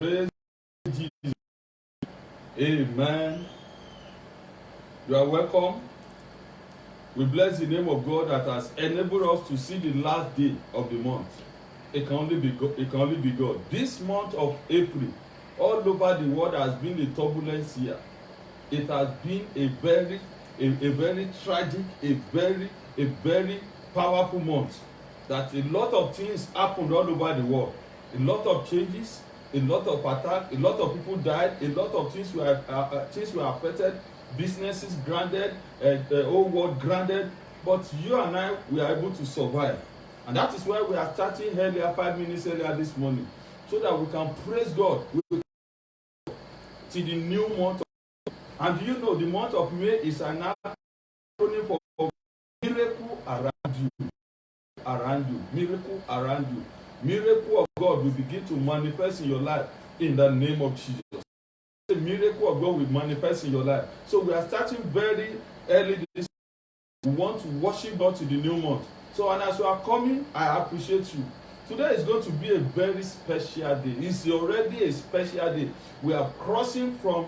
Praise Jesus. Amen. You are welcome. We bless the name of God that has enabled us to see the last day of the month. It can only be God. It can only be God. This month of April, all over the world has been a turbulence year. It has been a very tragic, a very powerful month. That a lot of things happened all over the world. A lot of changes, a lot of attacks, a lot of people died, a lot of things were affected, businesses grounded, the whole world grounded. But you and I, we are able to survive. And that is why we are starting earlier, 5 minutes earlier this morning, so that we can praise God till the new month. And you know, the month of May is an acronym for miracle around you, miracle around you. Miracle of God will begin to manifest in your life in the name of Jesus. The miracle of God will manifest in your life. So we are starting very early this. We want to worship God to the new month. So, and as you are coming, I appreciate you. Today is going to be a very special day. It's already a special day. We are crossing from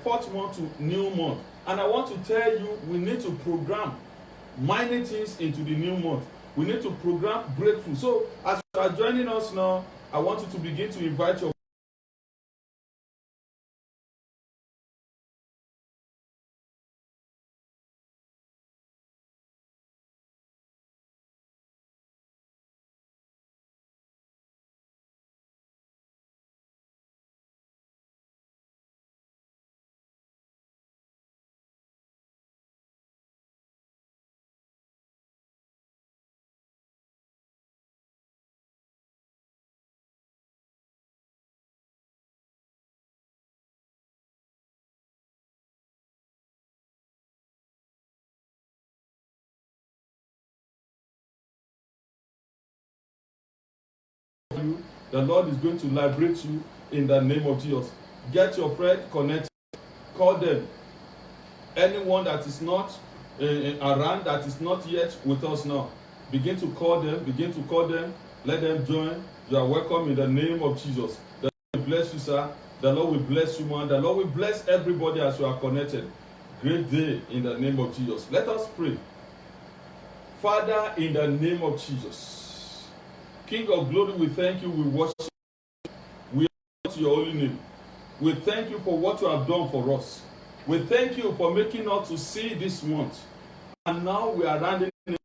fourth month to new month. And I want to tell you, we need to program many things into the new month. We need to program breakthrough. So as you are joining us now, I want you to begin to invite your the Lord is going to liberate you in the name of Jesus. Get your friend connected. Call them. Anyone that is not around, that is not yet with us now, begin to call them. Begin to call them. Let them join. You are welcome in the name of Jesus. The Lord will bless you, sir. The Lord will bless you, man. The Lord will bless everybody as you are connected. Great day in the name of Jesus. Let us pray. Father, in the name of Jesus, King of glory, we thank you. We worship you. We exalt your holy name. We thank you for what you have done for us. We thank you for making us to see this month. And now we are rounding it.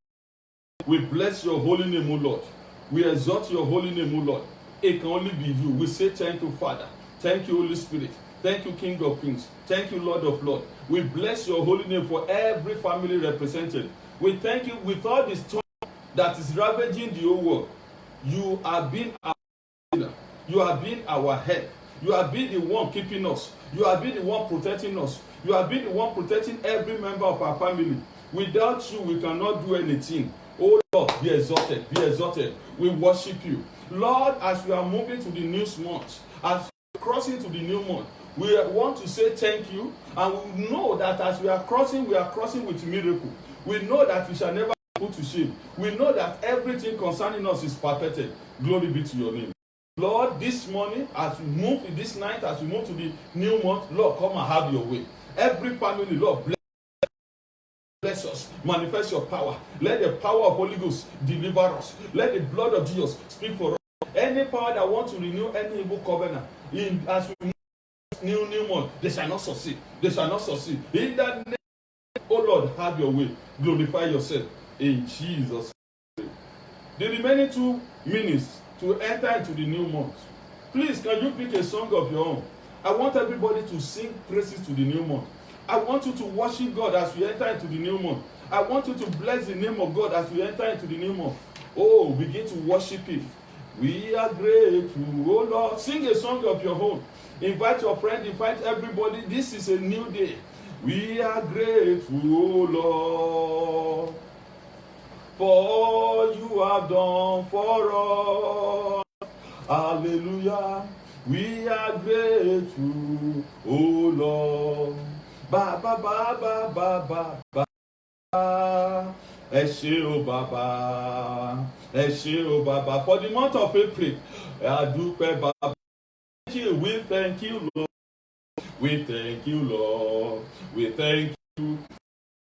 We bless your holy name, O Lord. We exalt your holy name, O Lord. It can only be you. We say thank you, Father. Thank you, Holy Spirit. Thank you, King of Kings. Thank you, Lord of Lords. We bless your holy name for every family represented. We thank you with all the storm that is ravaging the whole world. You have been our healer. You have been our help. You have been the one keeping us. You have been the one protecting us. You have been the one protecting every member of our family. Without you, we cannot do anything. Oh Lord, be exalted, be exalted. We worship you. Lord, as we are moving to the new month, as we are crossing to the new month, we want to say thank you. And we know that as we are crossing with miracle. We know that we shall never be put to shame. We know that everything concerning us is perfected. Glory be to your name. Lord, this morning, as we move in this night, as we move to the new month, Lord, come and have your way. Every family, Lord, bless us. Manifest your power. Let the power of Holy Ghost deliver us. Let the blood of Jesus speak for us. Any power that wants to renew any evil covenant, as we move new month, they shall not succeed. They shall not succeed. In that name, oh Lord, have your way. Glorify yourself. In Jesus' name. The remaining 2 minutes to enter into the new month. Please, can you pick a song of your own? I want everybody to sing praises to the new month. I want you to worship God as we enter into the new month. I want you to bless the name of God as we enter into the new month. Oh, begin to worship Him. We are grateful, oh Lord. Sing a song of your own. Invite your friend, invite everybody. This is a new day. We are grateful, oh Lord, for all you have done for us. Hallelujah. We are grateful, oh Lord. Ba ba ba ba ba ba ba. Ẹ ṣé o bàbá, ẹ ṣé o bàbá. For the month of April, a dúpẹ́ bàbá. We thank you, Lord. We thank you, Lord. We thank you,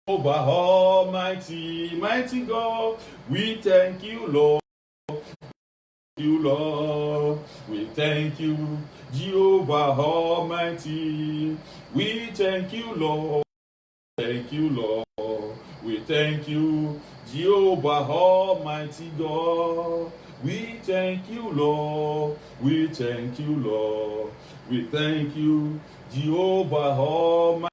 over Almighty, mighty God. We thank you, Lord. You, Lord. We thank you, Jehovah Almighty. We thank you, Lord. Thank you, Lord. We thank you, Jehovah Almighty God. We thank you, Lord. We thank you, Lord. We thank you, Jehovah Almighty.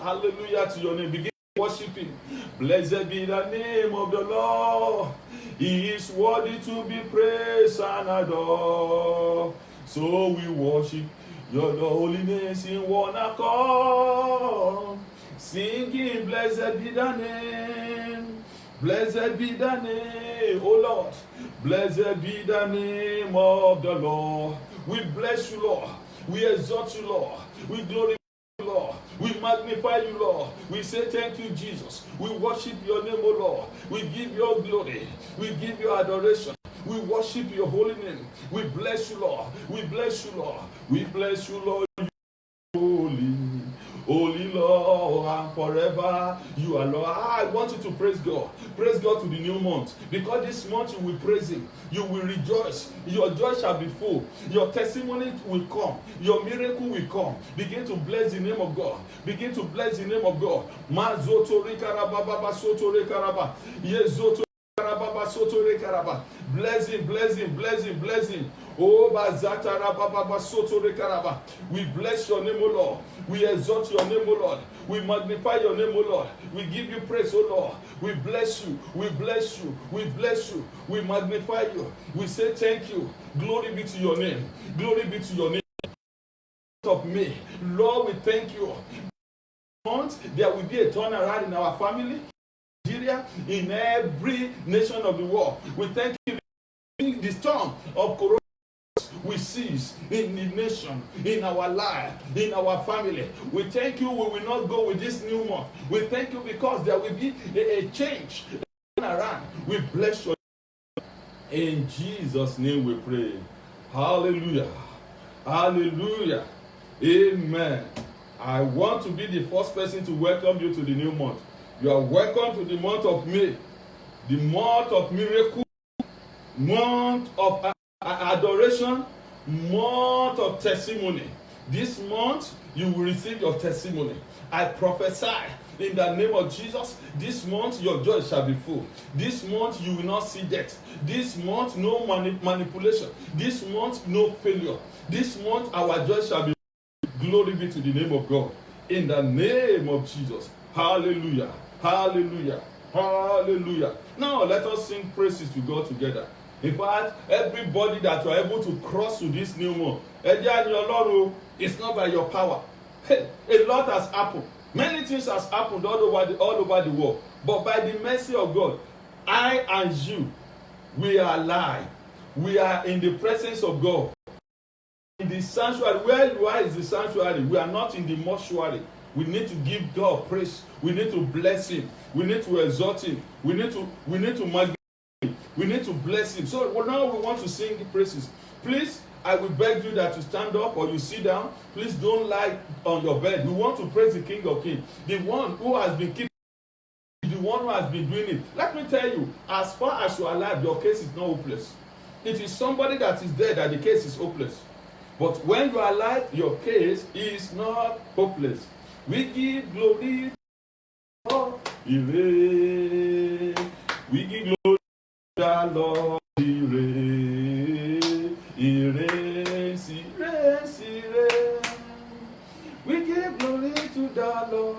Hallelujah to your name. Begin worshiping. Blessed be the name of the Lord. He is worthy to be praised and adored. So we worship your holiness in one accord, singing, blessed be the name. Blessed be the name, O Lord. Blessed be the name of the Lord. We bless you, Lord. We exalt you, Lord. We glorify you, Lord. We magnify you, Lord. We say thank you, Jesus. We worship your name, O Lord. We give you glory. We give you adoration. We worship your holy name. We bless you, Lord. We bless you, Lord. We bless you, Lord. Holy, holy Lord, and forever you are Lord. I want you to praise God. Praise God to the new month. Because this month you will praise Him. You will rejoice. Your joy shall be full. Your testimony will come. Your miracle will come. Begin to bless the name of God. Begin to bless the name of God. Bless him, bless him, bless him, bless him. Oh, Bazatara Baba Soto Rekaraba. We bless your name, O Lord. We exalt your name, O Lord. We magnify your name, O Lord. We give you praise, O Lord. We bless you. We bless you. We bless you. We magnify you. We say thank you. Glory be to your name. Glory be to your name. Of me, Lord, we thank you. There will be a turnaround in our family, Nigeria, in every nation of the world. We thank you. The storm of corona we cease in the nation, in our life, in our family. We thank you. We will not go with this new month. We thank you because there will be a change around. We bless you. In Jesus' name we pray. Hallelujah. Hallelujah. Amen. I want to be the first person to welcome you to the new month. You are welcome to the month of May, the month of miracle, month of adoration, month of testimony. This month you will receive your testimony. I prophesy in the name of Jesus, this month your joy shall be full. This month you will not see death. This month no manipulation. This month no failure. This month our joy shall be full. Glory be to the name of God. In the name of Jesus. Hallelujah. Hallelujah. Hallelujah. Now let us sing praises to God together. In fact, everybody that you are able to cross to this new month, it's not by your power. Hey, a lot has happened. Many things has happened all over the world. But by the mercy of God, I and you, we are alive. We are in the presence of God. In the sanctuary, where you are is the sanctuary. We are not in the mortuary. We need to give God praise. We need to bless Him. We need to exalt Him. We need to magnify Him. We need to bless Him. So now we want to sing praises. Please, I will beg you that you stand up or you sit down. Please don't lie on your bed. We want to praise the King of Kings, the one who has been keeping, the one who has been doing it. Let me tell you, as far as you are alive, your case is not hopeless. It is somebody that is dead that the case is hopeless. But when you are alive, your case is not hopeless. We give glory to God. We give glory to the Lord. We give glory to the Lord.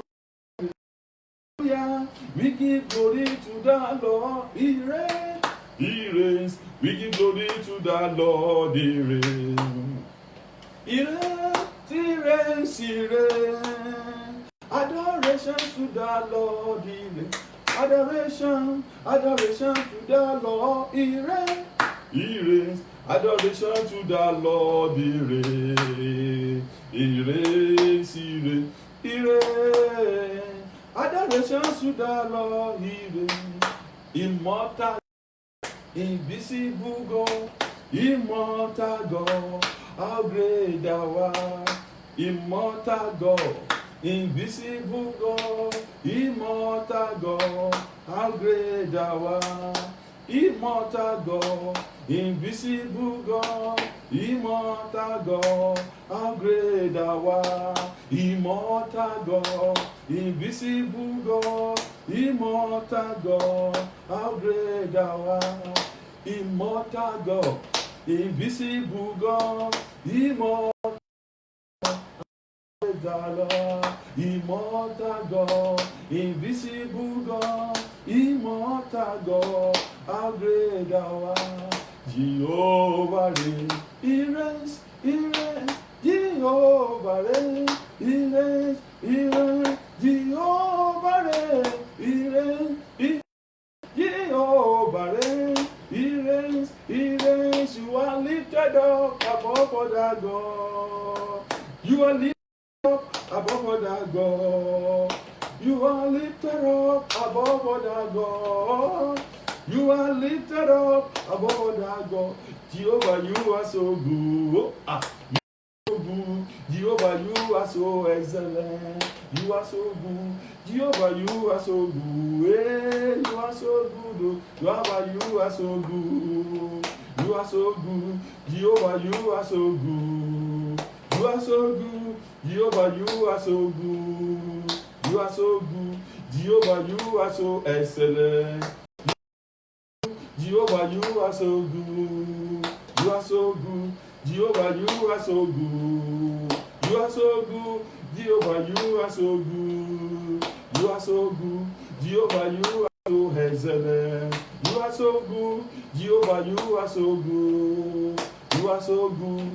We give glory to the Lord. He reigns. We give glory to the Lord. He reigns. He reigns. He reigns. Adoration to the Lord. He reigns. Adoration to the Lord. He reigns. He reigns. Adoration to the Lord. He reigns. He reigns. He reigns. He reigns. Adoration to the Lord. He reigns. Immortal, invisible God, immortal God, how great thou art. Immortal God, invisible God, immortal God, how great thou art. Immortal God, invisible God, immortal God, how great thou art. Immortal God, invisible God, immortal God, how great thou art. Immortal God, invisible God, immortal God, immortal God, invisible God, immortal God, how great thou art. Jehovah reigns, he reigns, he reigns, Jehovah reigns, he reigns, he reigns, Jehovah reigns, he reigns, he Jehovah reigns, he reigns, he reigns. You are lifted up above other God. You are lifted up above other God. You are lifted up above other God. You are lifted up above other God. Jehovah, you are so good. So good. Jehovah, you are so excellent. You are so good. Jehovah, you are so good. Hey, you are so good. Jehovah, you are so good. You are so good. Jehovah, you are so good. You are so good. Jehovah, you are so good. You are so good. Jehovah, you are so excellent. Jehovah, you are so good. You are so good. Jehovah, you are so good. You are so good. Jehovah, you are so good. You are so good. Jehovah, you are so excellent. You are so good. Jehovah, you are so good. You are so good.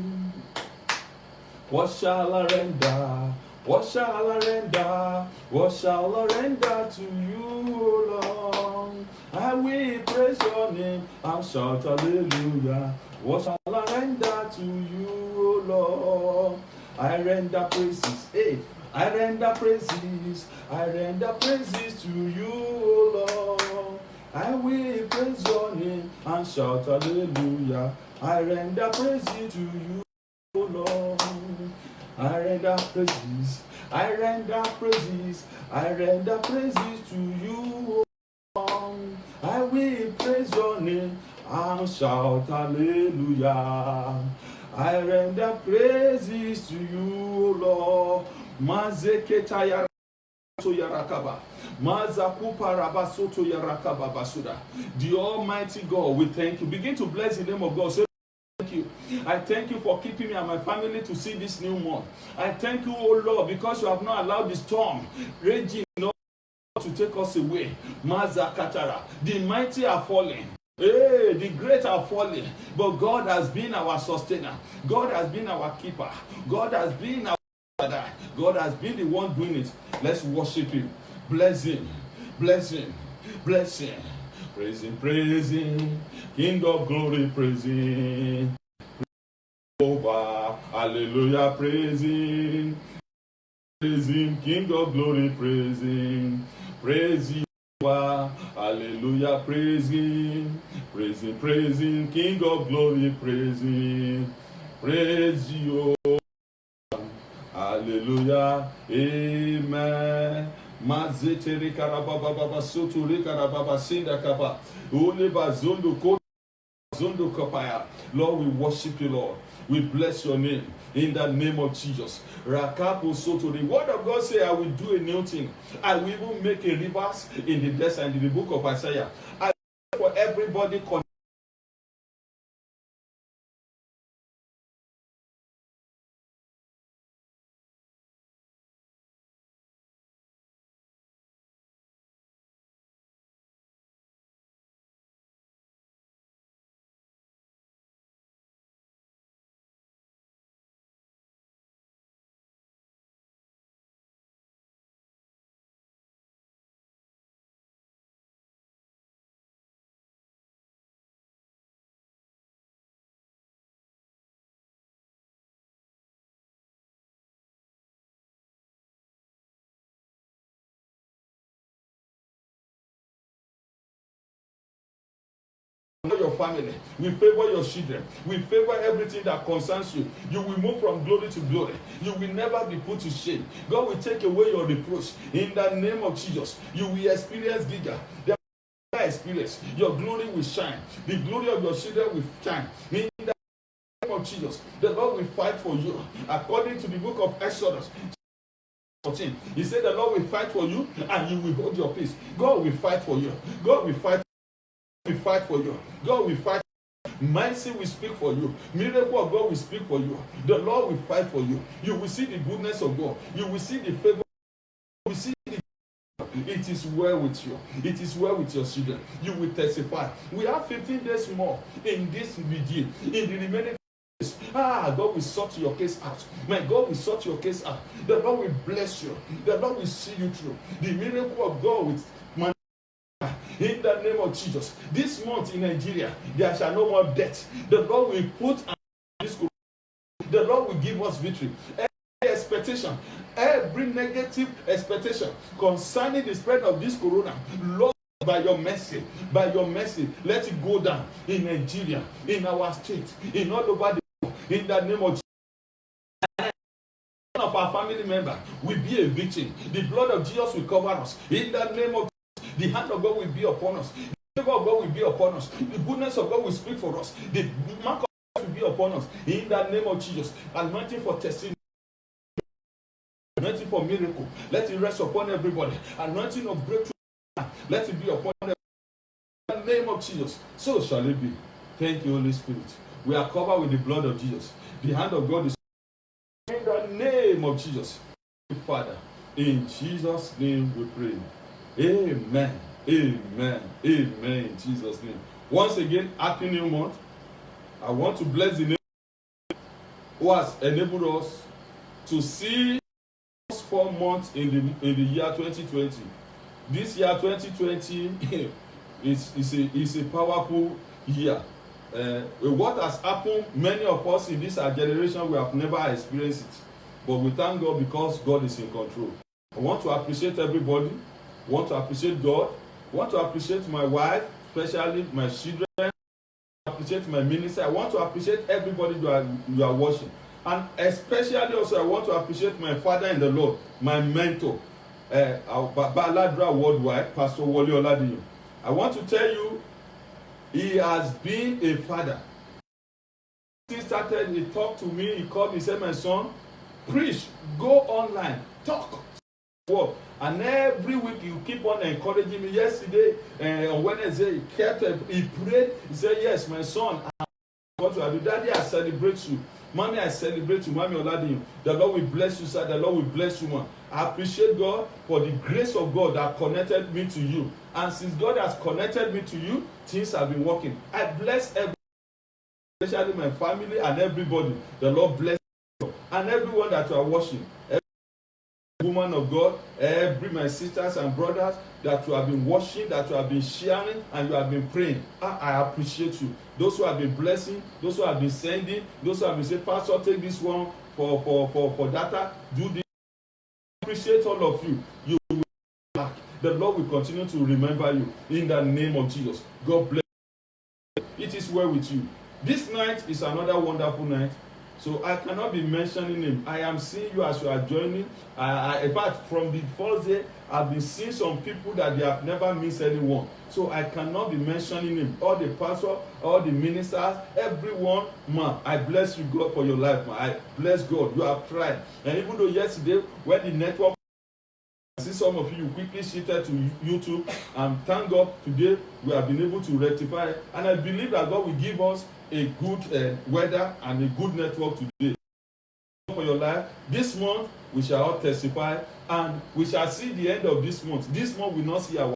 What shall I render? What shall I render? What shall I render to you, O Lord? I will praise your name and shout hallelujah. What shall I render to you, O Lord? I render praises. Hey, I render praises. I render praises to you, O Lord. I will praise your name and shout hallelujah. I render praises to you, O Lord. I render praises, I render praises, I render praises to you, O Lord. I will praise your name and shout hallelujah. I render praises to you, O Lord. Mazeketa yarato yarakaba. Mazakupa rabasoto yarakaba basuda. The Almighty God, we thank you. Begin to bless the name of God. Say, thank you. I thank you for keeping me and my family to see this new month. I thank you, O Lord, because you have not allowed the storm raging to take us away. Mazakatara. The mighty are falling. Hey, the great are falling. But God has been our sustainer. God has been our keeper. God has been our father. God has been the one doing it. Let's worship him. Bless him. Bless him. Bless him. Praise him. Praise him. King of glory. Praise him. Over. Hallelujah. Praise him. Praise him. King of glory. Praise him. Praise him. Hallelujah, praise him, praise him, praise him, King of glory, praise him, praise you, hallelujah, amen. Mazeteri karababa soturi karababa sinda kapa, uleba zondo ko zondo kapaya. Lord, we worship you, Lord. We bless your name in the name of Jesus. Rakapo soto. The word of God says, I will do a new thing. I will even make a rivers in the desert. And in the book of Isaiah, I for everybody your family. We favor your children. We favor everything that concerns you. You will move from glory to glory. You will never be put to shame. God will take away your reproach. In the name of Jesus, you will experience bigger. Experience. Your glory will shine. The glory of your children will shine. In the name of Jesus, the Lord will fight for you. According to the book of Exodus 14, he said the Lord will fight for you and you will hold your peace. God will fight for you. God will fight for you. God will fight. Mercy will speak for you. Miracle of God will speak for you. The Lord will fight for you. You will see the goodness of God. You will see the favor. You will see the. It is well with you. It is well with your children. You will testify. We have 15 days more in this vigil. In the remaining days, God will sort your case out. My God will sort your case out. The Lord will bless you. The Lord will see you through. The miracle of God will in the name of Jesus. This month in Nigeria, there shall no more death. The Lord will put an end to this. The Lord will give us victory. Every expectation, every negative expectation concerning the spread of this corona, Lord, by your mercy, let it go down in Nigeria, in our state, in all over the world, in the name of Jesus. One of our family members will be a victim. The blood of Jesus will cover us. In the name of Jesus, the hand of God will be upon us. The favor of God will be upon us. The goodness of God will speak for us. The mark of God will be upon us. In the name of Jesus, anointing for testimony. Anointing for miracle. Let it rest upon everybody. Anointing of breakthrough. Let it be upon everybody. In the name of Jesus. So shall it be. Thank you, Holy Spirit. We are covered with the blood of Jesus. The hand of God is in the name of Jesus. Father, in Jesus' name we pray. Amen. Amen. Amen. In Jesus' name. Once again, happy new month. I want to bless the name who has enabled us to see 4 months in the year 2020. This year 2020 is a powerful year. What has happened, many of us in this generation, we have never experienced it. But we thank God because God is in control. I want to appreciate everybody. I want to appreciate God. I want to appreciate my wife, especially my children. I appreciate my minister. I want to appreciate everybody you are watching. And especially also I want to appreciate my father in the Lord, my mentor, Baladra Worldwide, Pastor Wole Oladiyan. I want to tell you, he has been a father. He started, he talked to me, he called me, he said, my son, preach, go online, talk, work. And every week you keep on encouraging me. Yesterday, on Wednesday, he prayed, he said, yes, my son, what do I do? Daddy, I celebrate you. Mommy, I celebrate you. Mommy Oladiyan. The Lord will bless you, sir. The Lord will bless you, man. I appreciate God for the grace of God that connected me to you. And since God has connected me to you, things have been working. I bless everybody, especially my family and everybody. The Lord bless you. And everyone that you are watching. Woman of God, every my sisters and brothers that you have been watching, that you have been sharing, and you have been praying. I appreciate you. Those who have been blessing, those who have been sending, those who have been saying, Pastor, take this one for data, do this. I appreciate all of you. You will be back. The Lord will continue to remember you in the name of Jesus. God bless you. It is well with you. This night is another wonderful night. So I cannot be mentioning him. I am seeing you as you are joining. In fact, from the first day, I've been seeing some people that they have never missed anyone. So I cannot be mentioning him. All the pastors, all the ministers, everyone, man, I bless you, God, for your life, man. I bless God. You have tried. And even though yesterday, when the network, I see some of you quickly shifted to YouTube, and thank God today we have been able to rectify it. And I believe that God will give us a good weather and a good network today for your life. This month we shall all testify, and we shall see the end of this month. This month will not see our.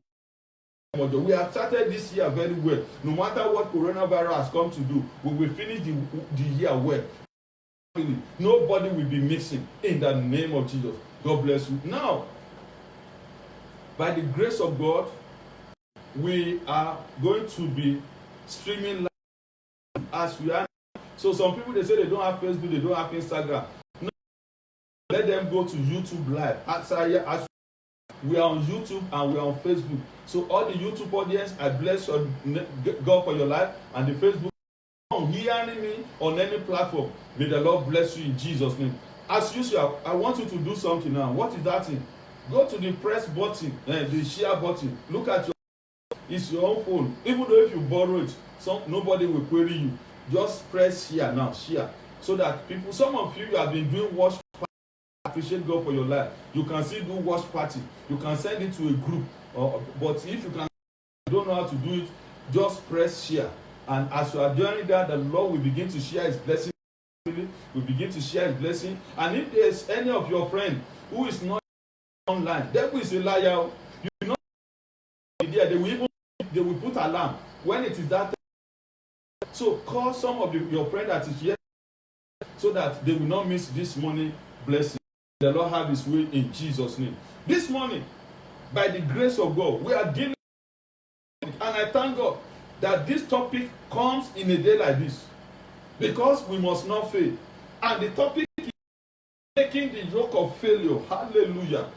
We have started this year very well. No matter what coronavirus has come to do, we will finish the year well. Nobody will be missing in the name of Jesus. God bless you. Now, by the grace of God, we are going to be streaming live as we are. So some people, they say they don't have Facebook, they don't have Instagram. No, let them go to YouTube live. We are on YouTube and we are on Facebook. So all the YouTube audience, I bless God for your life, and the Facebook, hearing me on any platform, may the Lord bless you in Jesus' name. As usual, I want you to do something now. What is that thing? Go to the press button, the share button. Look at your, it's your own phone. Even though if you borrow it, nobody will query you. Just press share now, share, so that people, some of you have been doing watch party. Appreciate God for your life. You can still do watch party. You can send it to a group. But if you don't know how to do it, just press share. And as you are doing that, the Lord will begin to share His blessing. Will begin to share His blessing. And if there is any of your friend who is not online, devil is a liar. You will not be there. They will put alarm when it is that time. So call some of your friend that is here, so that they will not miss this morning blessing. The Lord have His way in Jesus' name. This morning, by the grace of God, we are dealing with it. And I thank God that this topic comes in a day like this, because we must not fail. And the topic is breaking the yoke of failure. Hallelujah.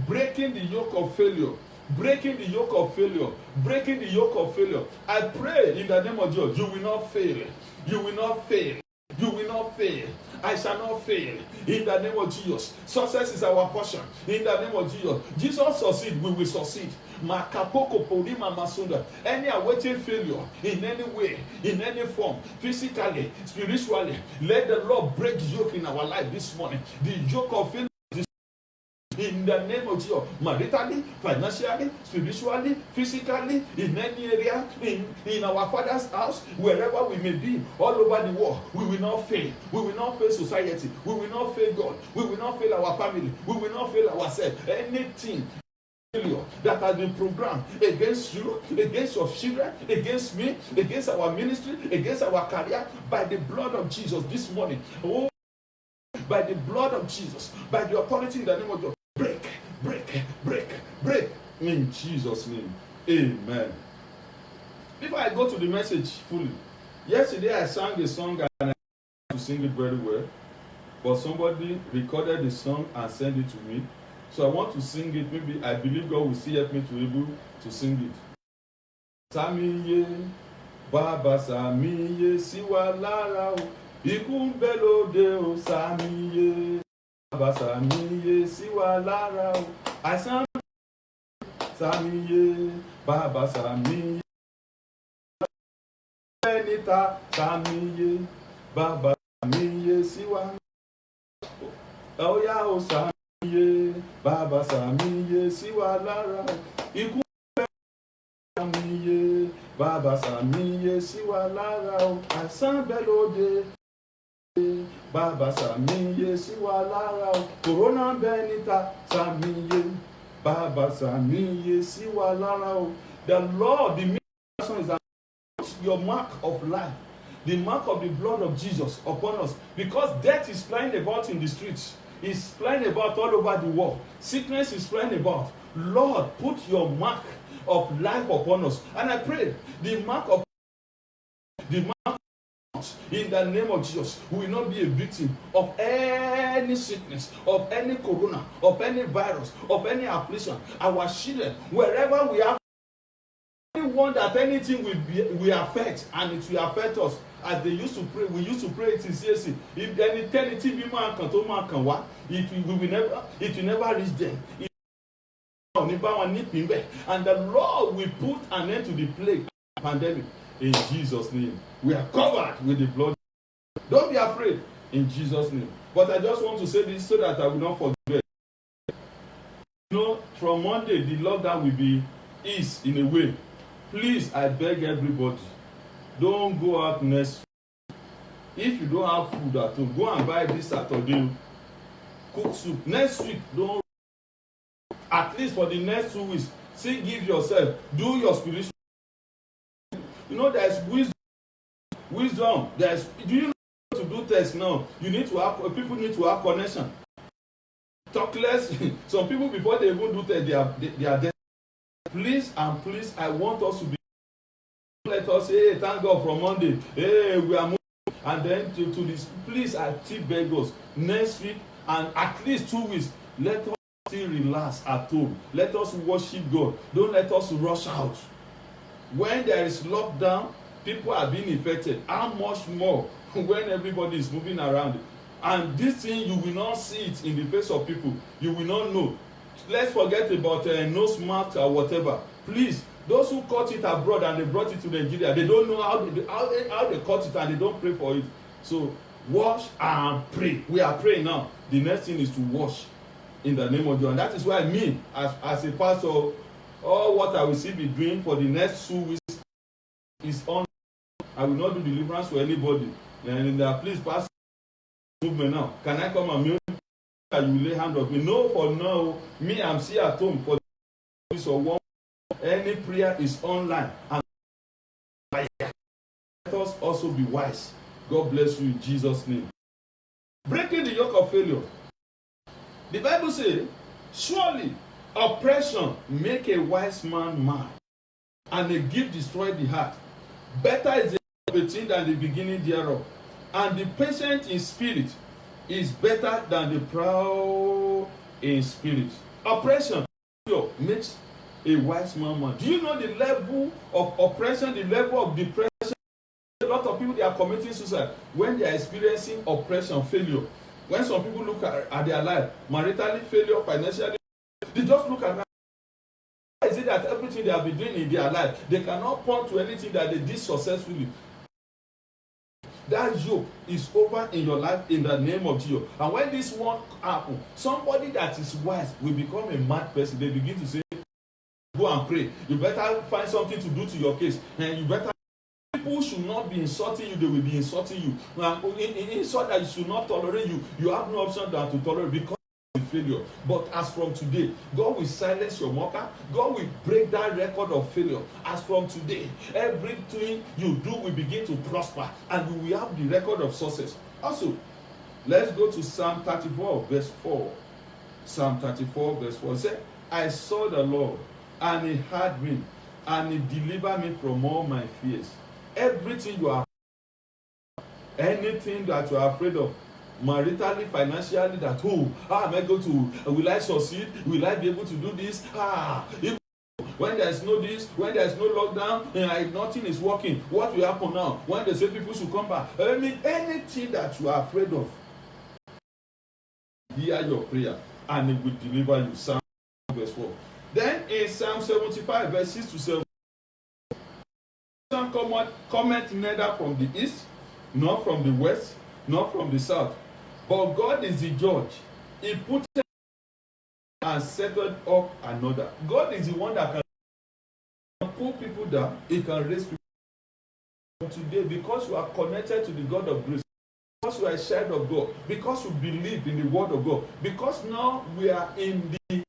Breaking the yoke of failure. Breaking the yoke of failure. Breaking the yoke of failure. I pray in the name of Jesus, you will not fail. You will not fail. You will not fail. I shall not fail. In the name of Jesus. Success is our portion. In the name of Jesus. Jesus succeed, we will succeed. Any awaiting failure in any way, in any form, physically, spiritually, let the Lord break the yoke in our life this morning. The yoke of failure. In the name of Jesus, maritally, financially, spiritually, physically, in any area, in our Father's house, wherever we may be, all over the world, we will not fail. We will not fail society. We will not fail God. We will not fail our family. We will not fail ourselves. Anything that has been programmed against you, against your children, against me, against our ministry, against our career, by the blood of Jesus this morning. Oh, by the blood of Jesus, by the authority in the name of God. Break, break, break, break. In Jesus' name. Amen. Before I go to the message fully, yesterday I sang a song and I to sing it very well. But somebody recorded the song and sent it to me. So I want to sing it. Maybe I believe God will still help me to be able to sing it. Samiye, Baba Samiye, Siwa Lara, Ikú ń bẹ lóde o, Samiye. Baba Samiye, Siwa Lara, àìsàn Samiye, Baba Samiye, Benita Samiye, Baba Samiye, Siwa Oya o Samiye, Baba Samiye, Siwa Lara, Ikú Samiye, Baba Samiye, Siwa Lara, àìsàn bẹ lóde. Baba Samiye, Siwa Lara, Corona Benita Samiye, Baba Samiye, Siwa Lara. The Lord, the mission is that your mark of life, the mark of the blood of Jesus upon us, because death is flying about in the streets, is flying about all over the world, sickness is flying about. Lord, put your mark of life upon us. And I pray the mark in the name of Jesus, we will not be a victim of any sickness, of any corona, of any virus, of any affliction. Our children, wherever we are, anyone that anything will affect, and it will affect us. As they used to pray, we used to pray it in CAC. If anything be man can to man can what, it will never reach them. And the Lord will put an end to the plague pandemic. In Jesus' name, we are covered with the blood. Don't be afraid, in Jesus' name. But I just want to say this so that I will not forget. You know, from Monday, the lockdown will be eased in a way. Please, I beg everybody, don't go out next week. If you don't have food at home, go and buy this Saturday. Cook soup. Next week, don't. At least for the next 2 weeks, see, give yourself, do your spiritual. You know, there's wisdom. Do you know how to do tests now? You need to have, people need to have connection. Talk less. Some people, before they even do tests, they are dead. Please and please, I want us to be. Let us say, hey, thank God from Monday. Hey, we are moving. And then to this, please, I still beg us next week and at least 2 weeks. Let us still relax at home. Let us worship God. Don't let us rush out. When there is lockdown, people are being infected. How much more when everybody is moving around? And this thing, you will not see it in the face of people. You will not know. Let's forget about nose mask or whatever. Please, those who caught it abroad and they brought it to Nigeria, they don't know how they caught it, and they don't pray for it. So wash and pray. We are praying now. The next thing is to wash in the name of God. And that is why me, as a pastor, all what I will still be doing for the next 2 weeks is on. I will not do deliverance for anybody. And please, pastor, movement now. Can I come and meet you? You lay hand on me. No, for now, me, I'm still at home for this or one. Any prayer is online. And let us also be wise. God bless you in Jesus' name. Breaking the yoke of failure. The Bible says, surely oppression make a wise man mad, and a gift destroy the heart. Better is the thing than the beginning thereof, and the patient in spirit is better than the proud in spirit. Oppression makes a wise man mad. Do you know the level of oppression, the level of depression? A lot of people, they are committing suicide when they are experiencing oppression, failure. When some people look at their life, maritally failure, financially, they just look at that. Why is it that everything they have been doing in their life, they cannot point to anything that they did successfully? That yoke is over in your life in the name of Jesus. And when this one happens, somebody that is wise will become a mad person. They begin to say, go and pray. You better find something to do to your case. And you better. People should not be insulting you, they will be insulting you. Insult that you should not tolerate you. You have no option than to tolerate because of failure. But as from today, God will silence your mocker. God will break that record of failure. As from today, everything you do will begin to prosper, and you will have the record of success. Also, let's go to Psalm 34, verse 4. Psalm 34, verse 4 says, I saw the Lord, and he heard me, and he delivered me from all my fears. Everything you are, anything that you are afraid of, maritally, financially, that am I going to, will I succeed? Will I be able to do this? When there is no this, when there is no lockdown, nothing is working. What will happen now? When they say people should come back, anything that you are afraid of, hear your prayer, and it will deliver you. Psalm verse 4. Then in Psalm 75, verse 6 to 7. Comment neither from the east, nor from the west, nor from the south. But God is the judge. He put and settled up another. God is the one that can pull people down. He can raise people today, because you are connected to the God of grace, because you are a child of God, because you believe in the word of God, because now we are in the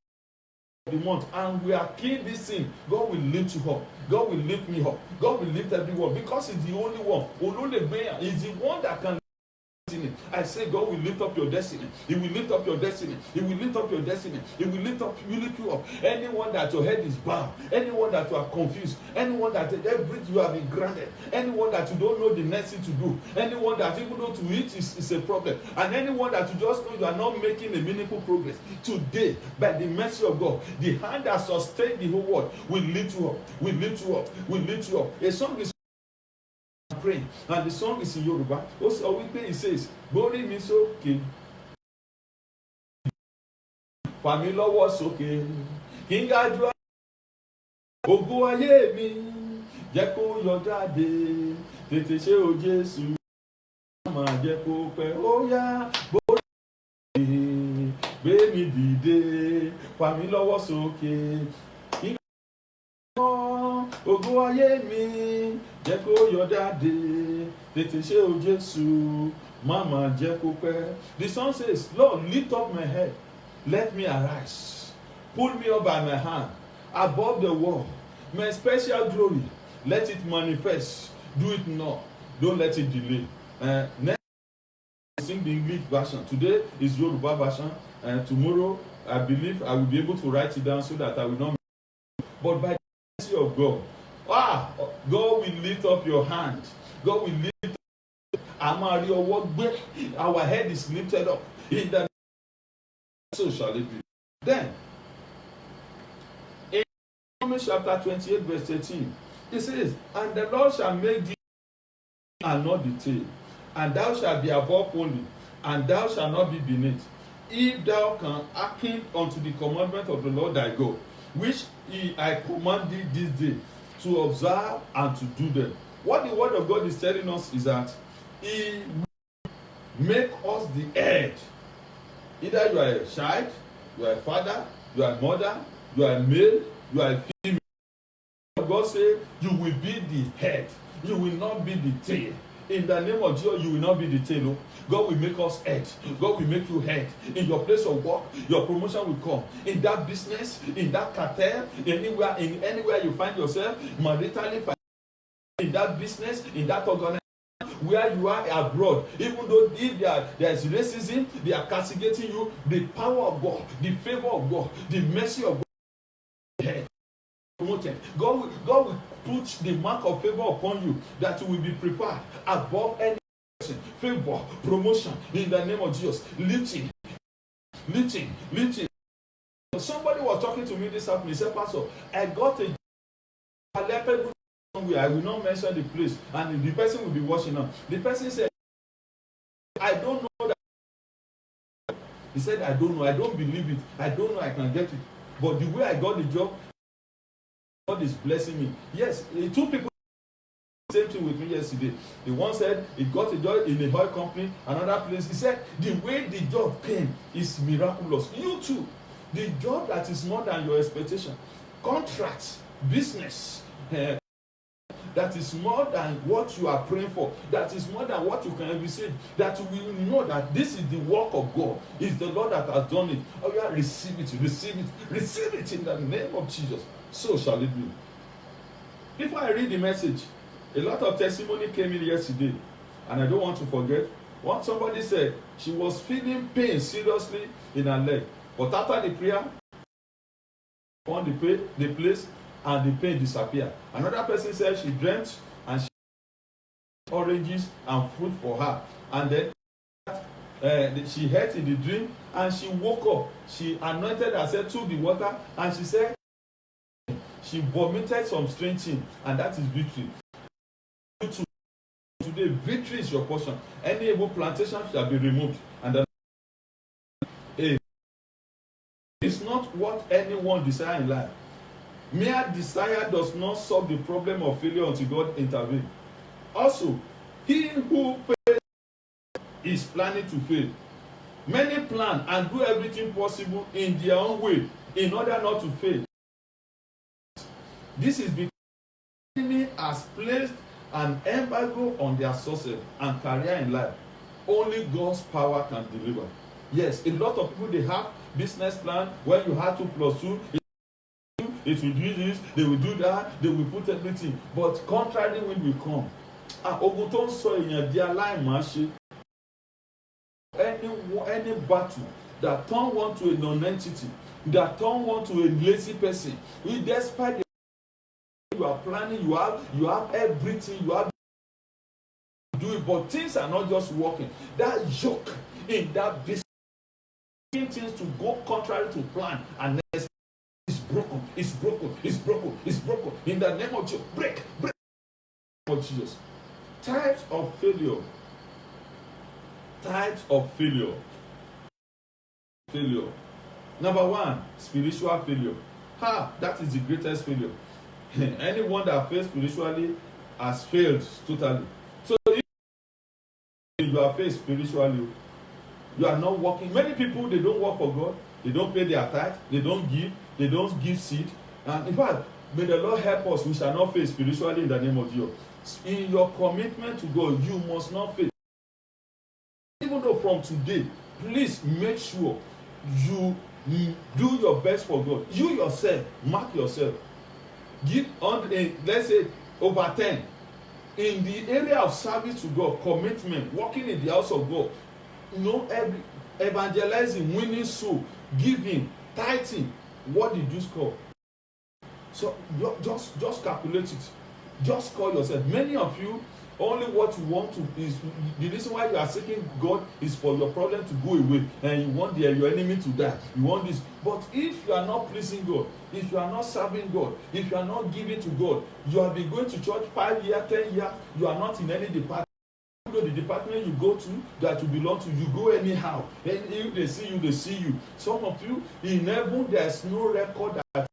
month and we are killing this thing. God will lift you up. God will lift me up. God will lift everyone, because he's the only one. He's the one that can. I say God will lift up your destiny. He will lift up your destiny. He will lift up your destiny. He will lift you up. Anyone that your head is bowed, anyone that you are confused, anyone that everything you have been granted, anyone that you don't know the next thing to do, anyone that even though to eat is a problem, and anyone that you just know you are not making a meaningful progress, today, by the mercy of God, the hand that sustains the whole world will lift you up, will lift you up, will lift you up. A song is praying, and the song is in Yoruba. Also, it says, "Bori mi sókè, fà mí lọ́wọ́ sókè, kí n ga jù ògo ayé mi, jẹ́ kó yọ jáde, tètè ṣe o Jésù, má jẹ́ kó pẹ́, ó yá, bori mi, gbé mi dìde, fà mí lọ́wọ́ sókè, kí n ga jù ògo ayé mi, jẹ́ kó yọ jáde, tètè ṣe o Jésù, má jẹ́ kó pẹ́." The song says, Lord, lift up my head, let me arise, pull me up by my hand, above the world, my special glory, let it manifest, do it now, don't let it delay. Next, sing the English version. Today is Yoruba version, and tomorrow I believe I will be able to write it down so that I will not. But by the mercy of God, God will lift up your hand. God will lift up. Our head is lifted up. In the so shall it be. Then, in Romans chapter 28, verse 13, it says, "And the Lord shall make thee and not the tail, and thou shalt be above only, and thou shalt not be beneath, if thou can hearken unto the commandment of the Lord thy God, which I command thee this day, to observe and to do them." What the word of God is telling us is that He will make us the head. Either you are a child, you are a father, you are a mother, you are a male, you are a female. God said you will be the head, you will not be the tail. In the name of Jesus, you will not be the tail. God will make us head. God will make you head. In your place of work, your promotion will come. In that business, in that cartel, anywhere you find yourself, maritally, in that business, in that organization, where you are abroad, even though if there is racism, they are castigating you, the power of God, the favor of God, the mercy of God, promoted. God will put the mark of favor upon you, that you will be prepared above any person. Favor, promotion in the name of Jesus. Lifting. Somebody was talking to me this afternoon. He said, "Pastor, I got a leopard somewhere. I will not mention the place, and the person will be watching now." The person said, "I don't know that." He said, "I don't know. I don't believe it. I don't know I can get it. But the way I got the job, God is blessing me." Yes, two people same thing with me yesterday. The one said he got a job in a oil company, another place. He said the way the job came is miraculous. You too, the job that is more than your expectation, contracts, business, that is more than what you are praying for, that is more than what you can receive, that you will know that this is the work of God. It's the Lord that has done it. Oh yeah, receive it in the name of Jesus. So shall it be. Before I read the message, a lot of testimony came in yesterday, and I don't want to forget what somebody said. She was feeling pain seriously in her leg, but after the prayer, on the place, and the pain disappeared. Another person said she dreamt and she oranges and fruit for her, and then she ate in the dream, and she woke up. She anointed herself, took the water, and she said she vomited some strange thing, and that is victory. Today, victory is your portion. Any evil plantation shall be removed, and it's not what anyone desires in life. Mere desire does not solve the problem of failure until God intervenes. Also, he who fails is planning to fail. Many plan and do everything possible in their own way in order not to fail. This is because the enemy has placed an embargo on their success and career in life. Only God's power can deliver. Yes, a lot of people, they have business plan. When you have 2 + 2, it will do this, they will do that, they will put everything. But contrary wind will come. Ogun tó ń sọ èèyàn di aláìmáṣe. Any battle that turn one to a non-entity, that turn one to a lazy person, despite you are planning, you have everything, you have to do it, but things are not just working. That yoke in that business, things to go contrary to plan, and it's broken. In the name of Jesus, break. Of Jesus. Types of failure. Number 1, spiritual failure. That is the greatest failure. Anyone that fails spiritually has failed totally. So if you are failed spiritually, you are not working. Many people, they don't work for God. They don't pay their tithe. They don't give seed. And in fact, may the Lord help us. We shall not fail spiritually in the name of Jesus. In your commitment to God, you must not fail. Even though from today, please make sure you do your best for God. You yourself, mark yourself. Give on, let's say, over 10 in the area of service to God, commitment, working in the house of God. Every evangelizing, winning soul, giving, tithing. What did you score? So just calculate it. Just call yourself. Many of you, Only what you want to is the reason why you are seeking God is for your problem to go away, and you want your enemy to die. You want this. But if you are not pleasing God, if you are not serving God, if you are not giving to God, you have been going to church 5 years, 10 years, you are not in any department. The department you go to that you belong to, you go anyhow. And if they see you, they see you. Some of you in heaven, there's no record that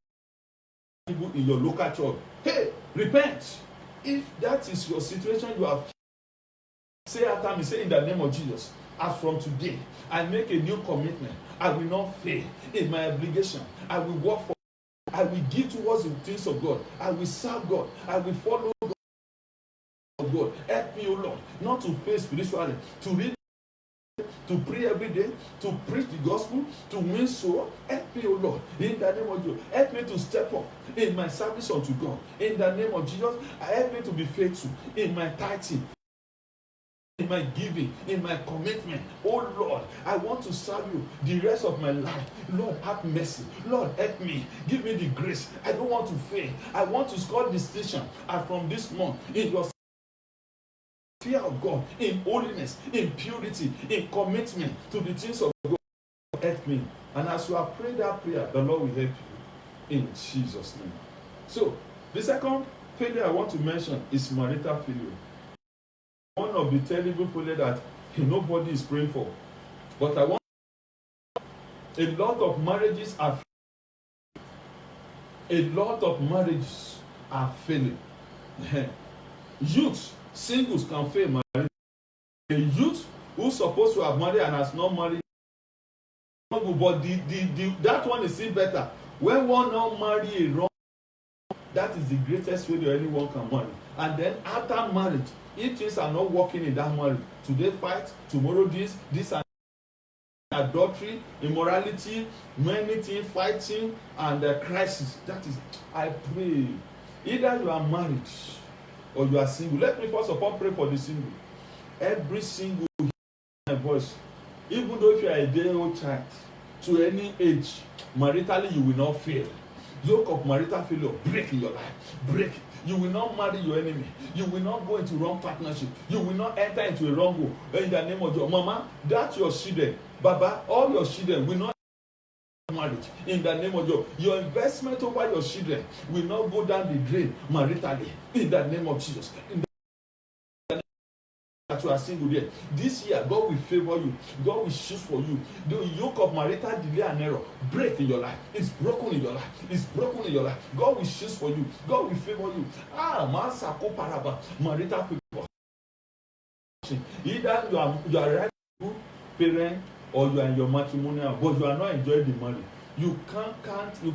people in your local church. Hey, repent. If that is your situation, you have say after me, say in the name of Jesus, as from today, I make a new commitment. I will not fail in my obligation. I will work for God. I will give towards the things of God. I will serve God. I will follow God. God, help me, O Lord, not to fail spiritually, to read, to pray every day, to preach the gospel, to win soul. Help me, O Lord, in the name of Jesus. Help me to step up in my service unto God. In the name of Jesus, help me to be faithful in my tithing, in my giving, in my commitment. Oh Lord, I want to serve you the rest of my life. Lord, have mercy. Lord, help me. Give me the grace. I don't want to fail. I want to score distinction. And from this month, in your fear of God, in holiness, in purity, in commitment to the things of God, help me. And as you have prayed that prayer, the Lord will help you in Jesus' name. So, the second failure I want to mention is marital failure. One of the terrible failures that nobody is praying for. But I want a lot of marriages are failing. Youth, singles can fail marriage. A youth who's supposed to have married and has not married, but that one is still better. When one now marry a wrong, that is the greatest failure anyone can marry. And then after marriage, if things are not working in that marriage, today fight, tomorrow this and adultery, immorality, many things, fighting, and crisis. That is, I pray, either you are married or you are single. Let me first of all pray for the single. Every single my voice, even though if you are a day-old child, to any age, maritally you will not fail. Yoke of marital failure, break in your life. Break. You will not marry your enemy. You will not go into wrong partnership. You will not enter into a wrong goal. In the name of your mama, that's your children. Baba, all your children will not marriage. In the name of your investment over your children will not go down the drain maritally. In the name of Jesus. That you are single there. This year, God will favor you. God will choose for you. The yoke of marital delay and error break in your life. It's broken in your life. It's broken in your life. God will choose for you. God will favor you. Masako paraba marital favor. Either you are right parent or you are in your matrimonial, but you are not enjoying the marriage. You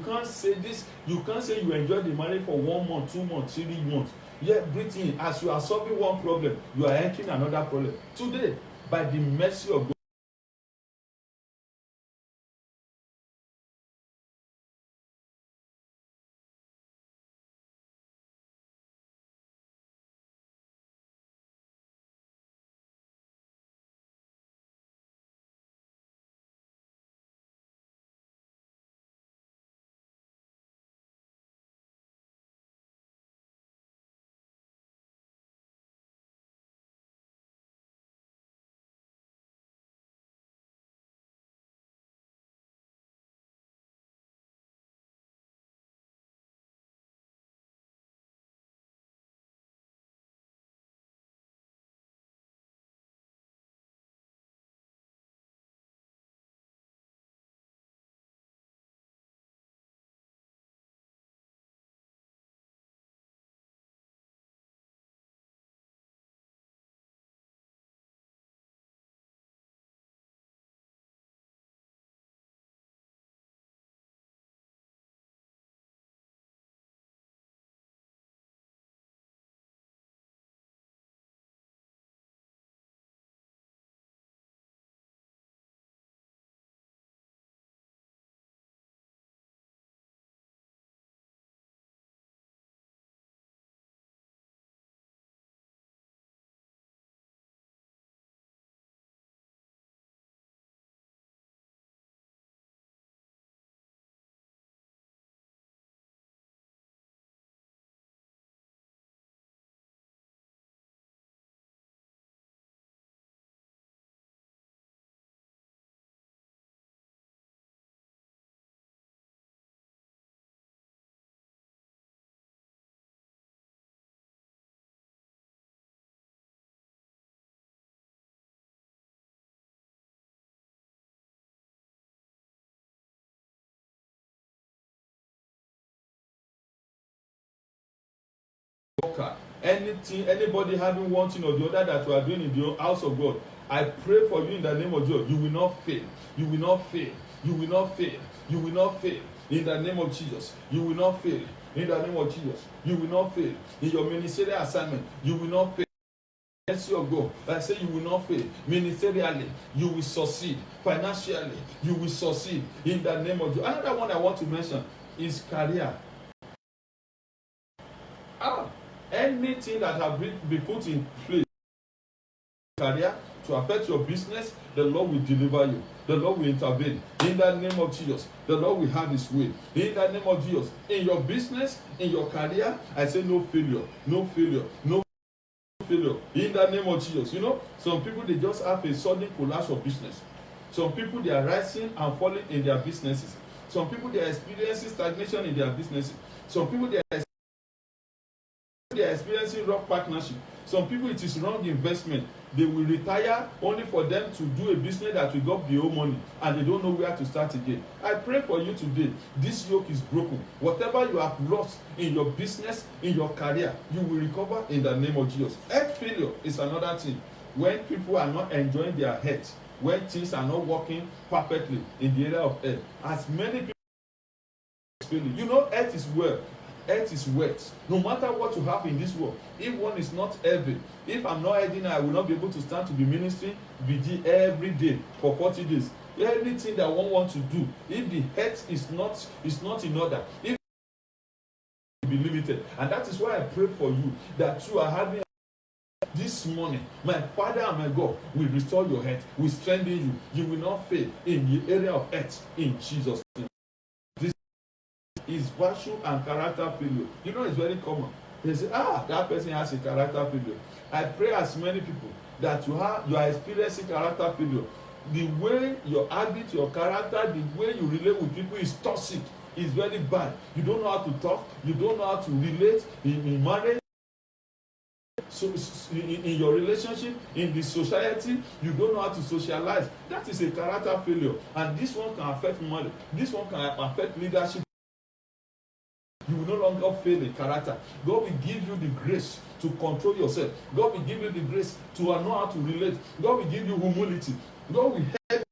can't say this. You can't say you enjoy the marriage for 1 month, 2 months, 3 months. Yet breathing, as you are solving one problem, you are entering another problem. Today, by the mercy of God. worker, anything, anybody having one thing or the other that you are doing in the house of God, I pray for you in the name of Jesus. You will not fail. You will not fail. You will not fail. You will not fail. In the name of Jesus. You will not fail. In the name of Jesus. You will not fail. In your ministerial assignment, you will not fail. Mercy of God. I say you will not fail. Ministerially, you will succeed. Financially, you will succeed. In the name of Jesus. Another one I want to mention is career. Anything that have been put in place, career, to affect your business, the Lord will deliver you. The Lord will intervene. In the name of Jesus, the Lord will have His way. In the name of Jesus, in your business, in your career, I say no failure, no failure, no failure. In the name of Jesus. You know, some people, they just have a sudden collapse of business. Some people, they are rising and falling in their businesses. Some people, they are experiencing stagnation in their businesses. Some people, they are experiencing wrong partnership. Some people, it is wrong investment. They will retire only for them to do a business that will get the whole money, and they don't know where to start again. I pray for you today. This yoke is broken. Whatever you have lost in your business, in your career, you will recover in the name of Jesus. Health failure is another thing. When people are not enjoying their health, when things are not working perfectly in the area of health, as many people failing. You know, health is wealth. Earth is wet. No matter what you have in this world, if one is not healthy, if I'm not healthy now, I will not be able to stand to be ministering VG every day for 40 days. Anything that one wants to do, if the health is not in order, if it will be limited. And that is why I pray for you that you are having this morning. My Father and my God will restore your health, will strengthen you. You will not fail in the area of health in Jesus' name. Is virtue and character failure. You know, it's very common. They say, that person has a character failure. I pray as many people that you are experiencing character failure. The way your habit, your character, the way you relate with people is toxic, is very bad. You don't know how to talk, you don't know how to relate in marriage, so in your relationship, in the society, you don't know how to socialize. That is a character failure. And this one can affect marriage. This one can affect leadership. You will no longer fail in character. God will give you the grace to control yourself. God will give you the grace to know how to relate. God will give you humility. God will help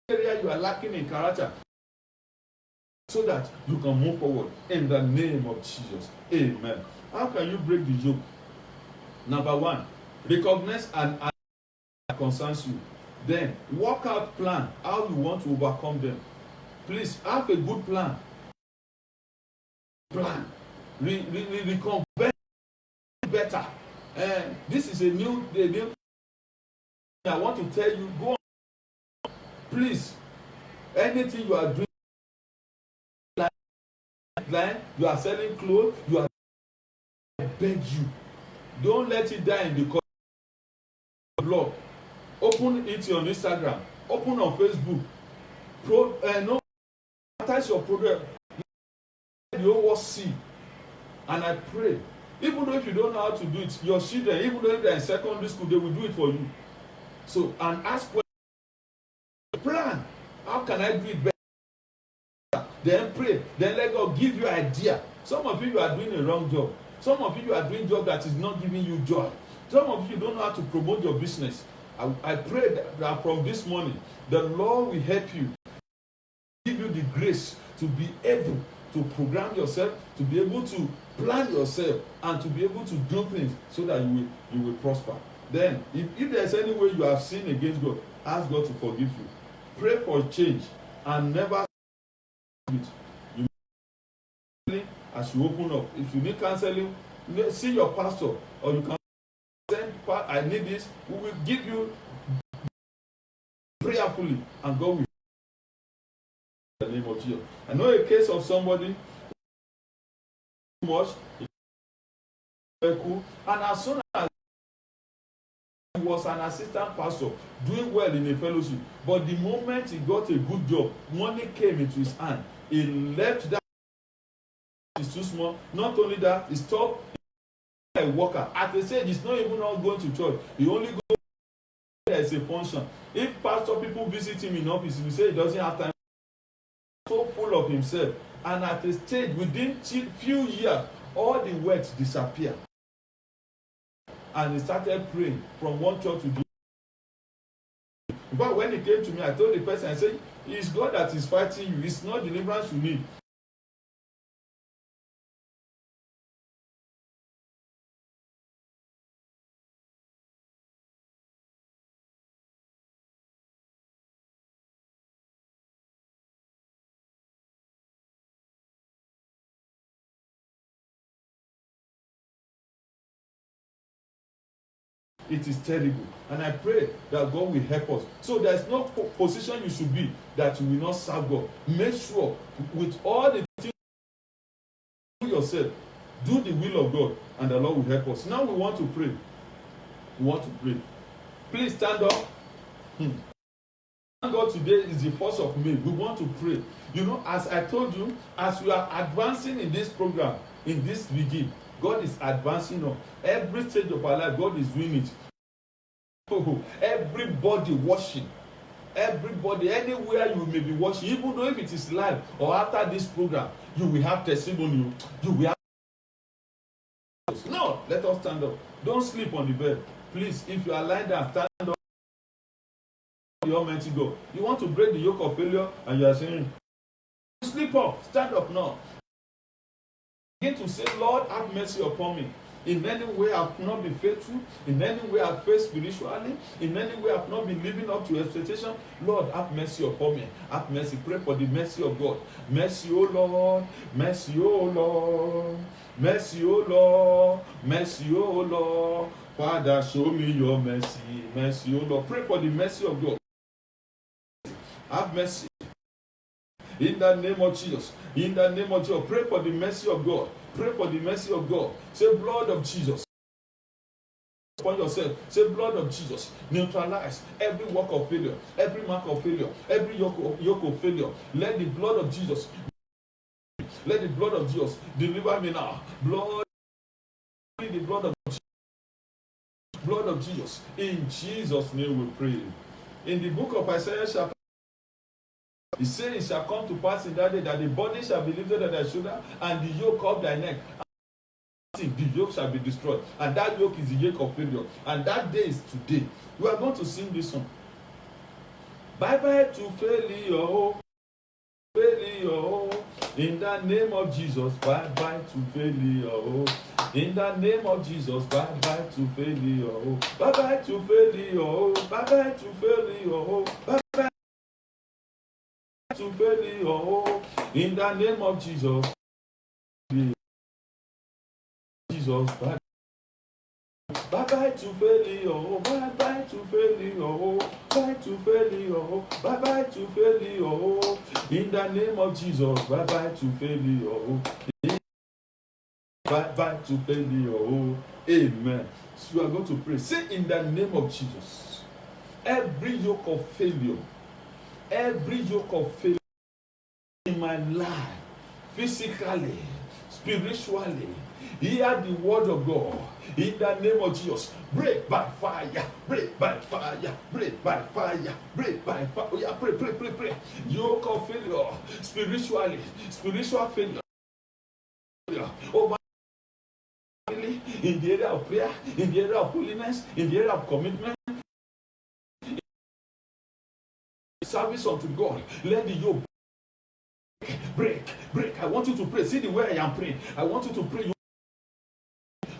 the area you are lacking in character so that you can move forward in the name of Jesus. Amen. How can you break the yoke? Number one, recognize and that concerns you. Then work out plan how you want to overcome them. Please have a good plan. Reconvert better. This is a new I want to tell you, go on. Please, anything you are doing, like you are selling clothes, I beg you, don't let it die in the blog. Open it on Instagram, open on Facebook. No, advertise your product. The whole world see. And I pray, even though if you don't know how to do it, your children, even though if they're in secondary school, they will do it for you. So, and ask plan, how can I do it better? Then pray, then let God give you idea. Some of you are doing a wrong job. Some of you are doing job that is not giving you joy. Some of you don't know how to promote your business. I pray that from this morning, the Lord will help you, give you the grace to be able to program yourself, to be able to plan yourself, and to be able to do things so that you will prosper. Then, if there's any way you have sinned against God, ask God to forgive you. Pray for change and never it. You as you open up. If you need counseling, see your pastor, or you can send, I need this. We will give you prayerfully, and God will. In the name of Jesus. I know a case of somebody much, and as soon as he was an assistant pastor doing well in a fellowship, but the moment he got a good job, money came into his hand. He left that. It's too small. Not only that, he stopped a worker. At the stage, he's not even not going to church. He only goes as a function. If pastor people visit him in office, he will say he doesn't have time. So full of himself, and at a stage within few years, all the works disappear. And he started praying from one church to the other. But when he came to me, I told the person, I said, it's God that is fighting you. It's not deliverance you need. It is terrible. And I pray that God will help us. So there's no position you should be that you will not serve God. Make sure with all the things you do yourself, do the will of God, and the Lord will help us. Now we want to pray. We want to pray. Please stand up. Thank God today is the 1st of May. We want to pray. You know, as I told you, as we are advancing in this program, in this vigil, God is advancing on every stage of our life. God is doing it. Everybody watching, everybody, anywhere you may be watching, even though if it is live or after this program, you will have testimony. You will have. No, let us stand up. Don't sleep on the bed. Please, if you are lying down, stand up. The Almighty God. You want to break the yoke of failure and you are saying, sleep up, stand up now. Begin to say, Lord, have mercy upon me. In any way I've not been faithful, in any way I've failed spiritually, in any way I've not been living up to expectation, Lord, have mercy upon me. Have mercy. Pray for the mercy of God. Mercy, O Lord. Mercy, O Lord. Mercy, O Lord. Mercy, O Lord. Father, show me your mercy. Mercy, O Lord. Pray for the mercy of God. Have mercy. In the name of Jesus. In the name of Jesus. Pray for the mercy of God. Pray for the mercy of God. Say, blood of Jesus. Upon yourself. Say, blood of Jesus. Neutralize every work of failure, every mark of failure, every yoke of failure. Let the blood of Jesus. Let the blood of Jesus deliver me now. Blood. The blood of Jesus. Blood of Jesus. In Jesus' name we pray. In the book of Isaiah chapter, he says, it shall come to pass in that day that the body shall be lifted on thy shoulder, and the yoke of thy neck, and the yoke shall be destroyed. And that yoke is the yoke of failure. And that day is today. We are going to sing this song. Bye bye to failure. Failure. In the name of Jesus, bye bye to failure. In the name of Jesus, bye bye to failure. Bye bye to failure. Bye bye to failure. Bye bye to failure. In the name of Jesus, Jesus, bye bye to failure. Bye bye to failure. Bye to failure. Bye bye to failure. In the name of Jesus, bye bye to failure. Bye bye to failure. Amen. So you are going to pray. Say, in the name of Jesus, every yoke of failure, every yoke of failure in my life, physically, spiritually, hear the word of God. In the name of Jesus, break by fire, break by fire, break by fire, break by fire. Oh, yeah, pray. Yoke of failure, spiritually, spiritual failure. Over in the area of prayer, in the area of holiness, in the area of commitment, service unto God. Let the yoke break. I want you to pray. See the way I am praying. I want you to pray.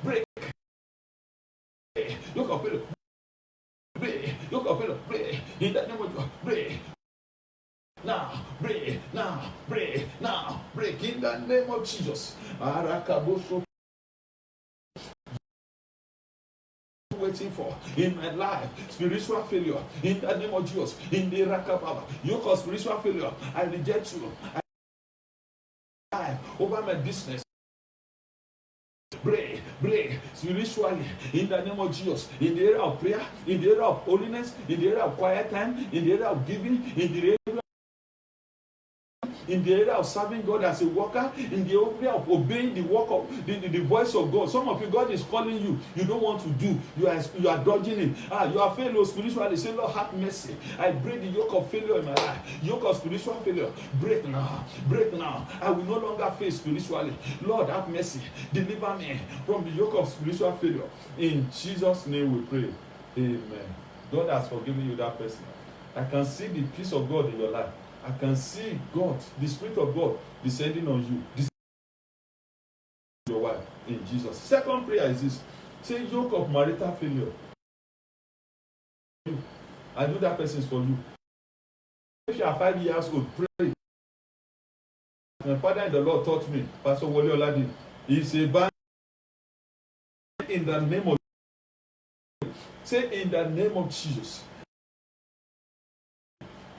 Break. Yoke of failure. Break. Yoke of failure. Break. In the name of God. Break. Now, break. Now, break. Now, break. In the name of Jesus. Arakaboso. Waiting for in my life, spiritual failure. In the name of Jesus. In the Rakababa. Yoke of spiritual failure. I reject you. Over my business. Break spiritually in the name of Jesus. In the area of prayer, in the area of holiness, in the area of quiet time, in the area of giving, in the area in the area of serving God as a worker, in the area of obeying the work of the voice of God. Some of you, God is calling you, you don't want to do, you are dodging it. You are failure spiritually. Say, Lord, have mercy. I break the yoke of failure in my life, yoke of spiritual failure. Break now, break now. I will no longer fail spiritually. Lord, have mercy. Deliver me from the yoke of spiritual failure. In Jesus' name we pray. Amen. God has forgiven you that person. I can see the peace of God in your life. I can see God, the Spirit of God, descending on you. Your wife in Jesus. Second prayer is this. Say, yoke of marital failure. I know that person is for you. If you are 5 years old, pray. My father in the Lord taught me, Pastor Wole Oladi, is a band in the name of. Say, in the name of Jesus.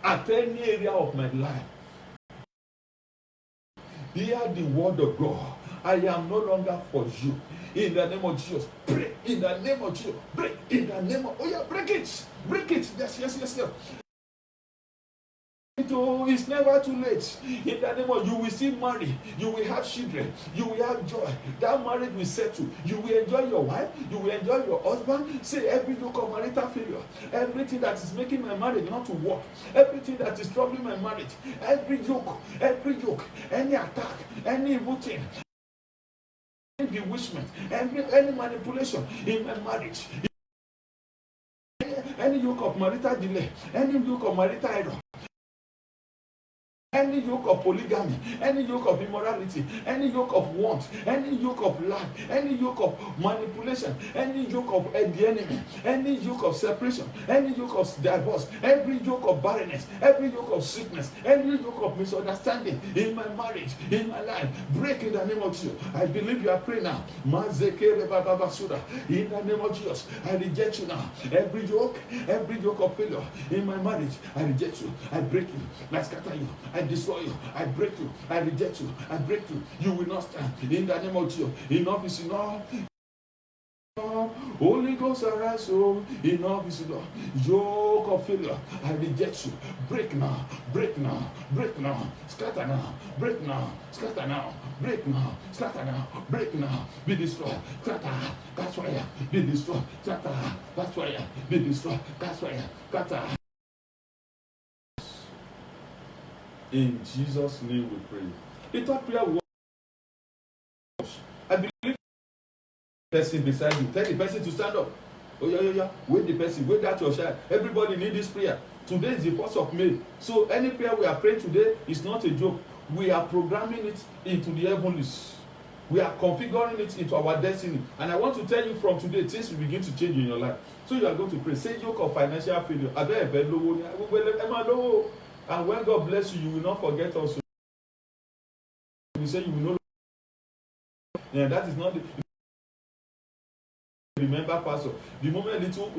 At any area of my life, hear the word of God. I am no longer for you. In the name of Jesus, break. In the name of Jesus, break. In the name of, oh yeah, break it. Break it. Yes, yes, yes, yes. It's never too late. In the name of, you will still marry, you will have children, you will have joy. That marriage will settle. You will enjoy your wife, you will enjoy your husband. Say, every yoke of marital failure, everything that is making my marriage not to work, everything that is troubling my marriage, every yoke, any attack, any evil thing, any bewitchment, any manipulation in my marriage, any yoke of marital delay, any yoke of marital error, any yoke of polygamy, any yoke of immorality, any yoke of want, any yoke of lack, any yoke of manipulation, any yoke of the enemy, any yoke of separation, any yoke of divorce, every yoke of barrenness, every yoke of sickness, any yoke of misunderstanding in my marriage, in my life, break in the name of Jesus. I believe you are praying now. In the name of Jesus, I reject you now. Every yoke of failure in my marriage, I reject you. I break you. I scatter you. I destroy you. I break you. I reject you. I break you. You will not stand. In the name of Jesus. Enough is enough. Holy Ghost arise, so enough is enough. Yoke of failure, I reject you. Break now, break now, break now, scatter now, break now, scatter now, break now, scatter now, break now, be destroyed, scatter, catch fire, be destroyed, scatter, catch fire, be destroyed, catch fire, scatter. In Jesus' name we pray. The third prayer was, I believe the person beside you, tell the person to stand up. Oh yeah. Wait the person, wait that your child. Everybody need this prayer. Today is the 1st of May. So any prayer we are praying today is not a joke. We are programming it into the heavenlies. We are configuring it into our destiny. And I want to tell you from today, things will begin to change in your life. So you are going to pray. Say yoke of financial failure. And when God bless you, you will not forget also. You say you will no. Yeah, that is not the. Remember, pastor, the moment little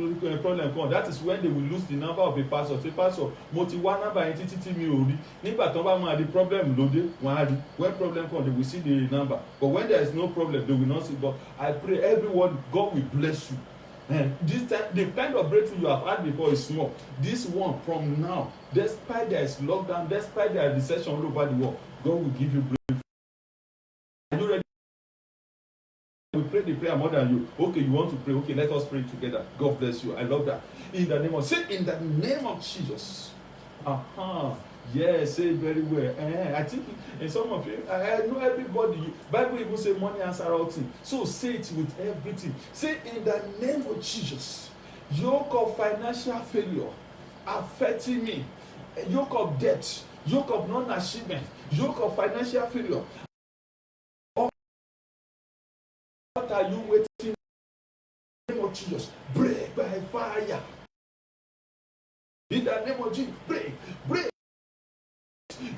problem come, that is when they will lose the number of a pastor. Say, pastor, motiwa number entity mi ori. Nígbà tó bá máa the problem lóde, wọ́n á rí. When problem come, they will see the number. But when there is no problem, they will not see. But I pray everyone, God will bless you. And this time, the kind of breakthrough you have had before is small. This one from now, despite there is lockdown, despite there is recession all over the world, God will give you breakthrough. Are you ready? We pray the prayer more than you. Okay, you want to pray? Okay, let us pray together. God bless you. I love that. In the name of, say in the name of Jesus. Yes, say it very well. I think in some of you, I know everybody. Bible even say money answer all things. So say it with everything. Say in the name of Jesus. Yoke of financial failure affecting me. Yoke of debt. Yoke of non-achievement. Yoke of financial failure. What are you waiting in the name of Jesus? Break by fire. In the name of Jesus, break.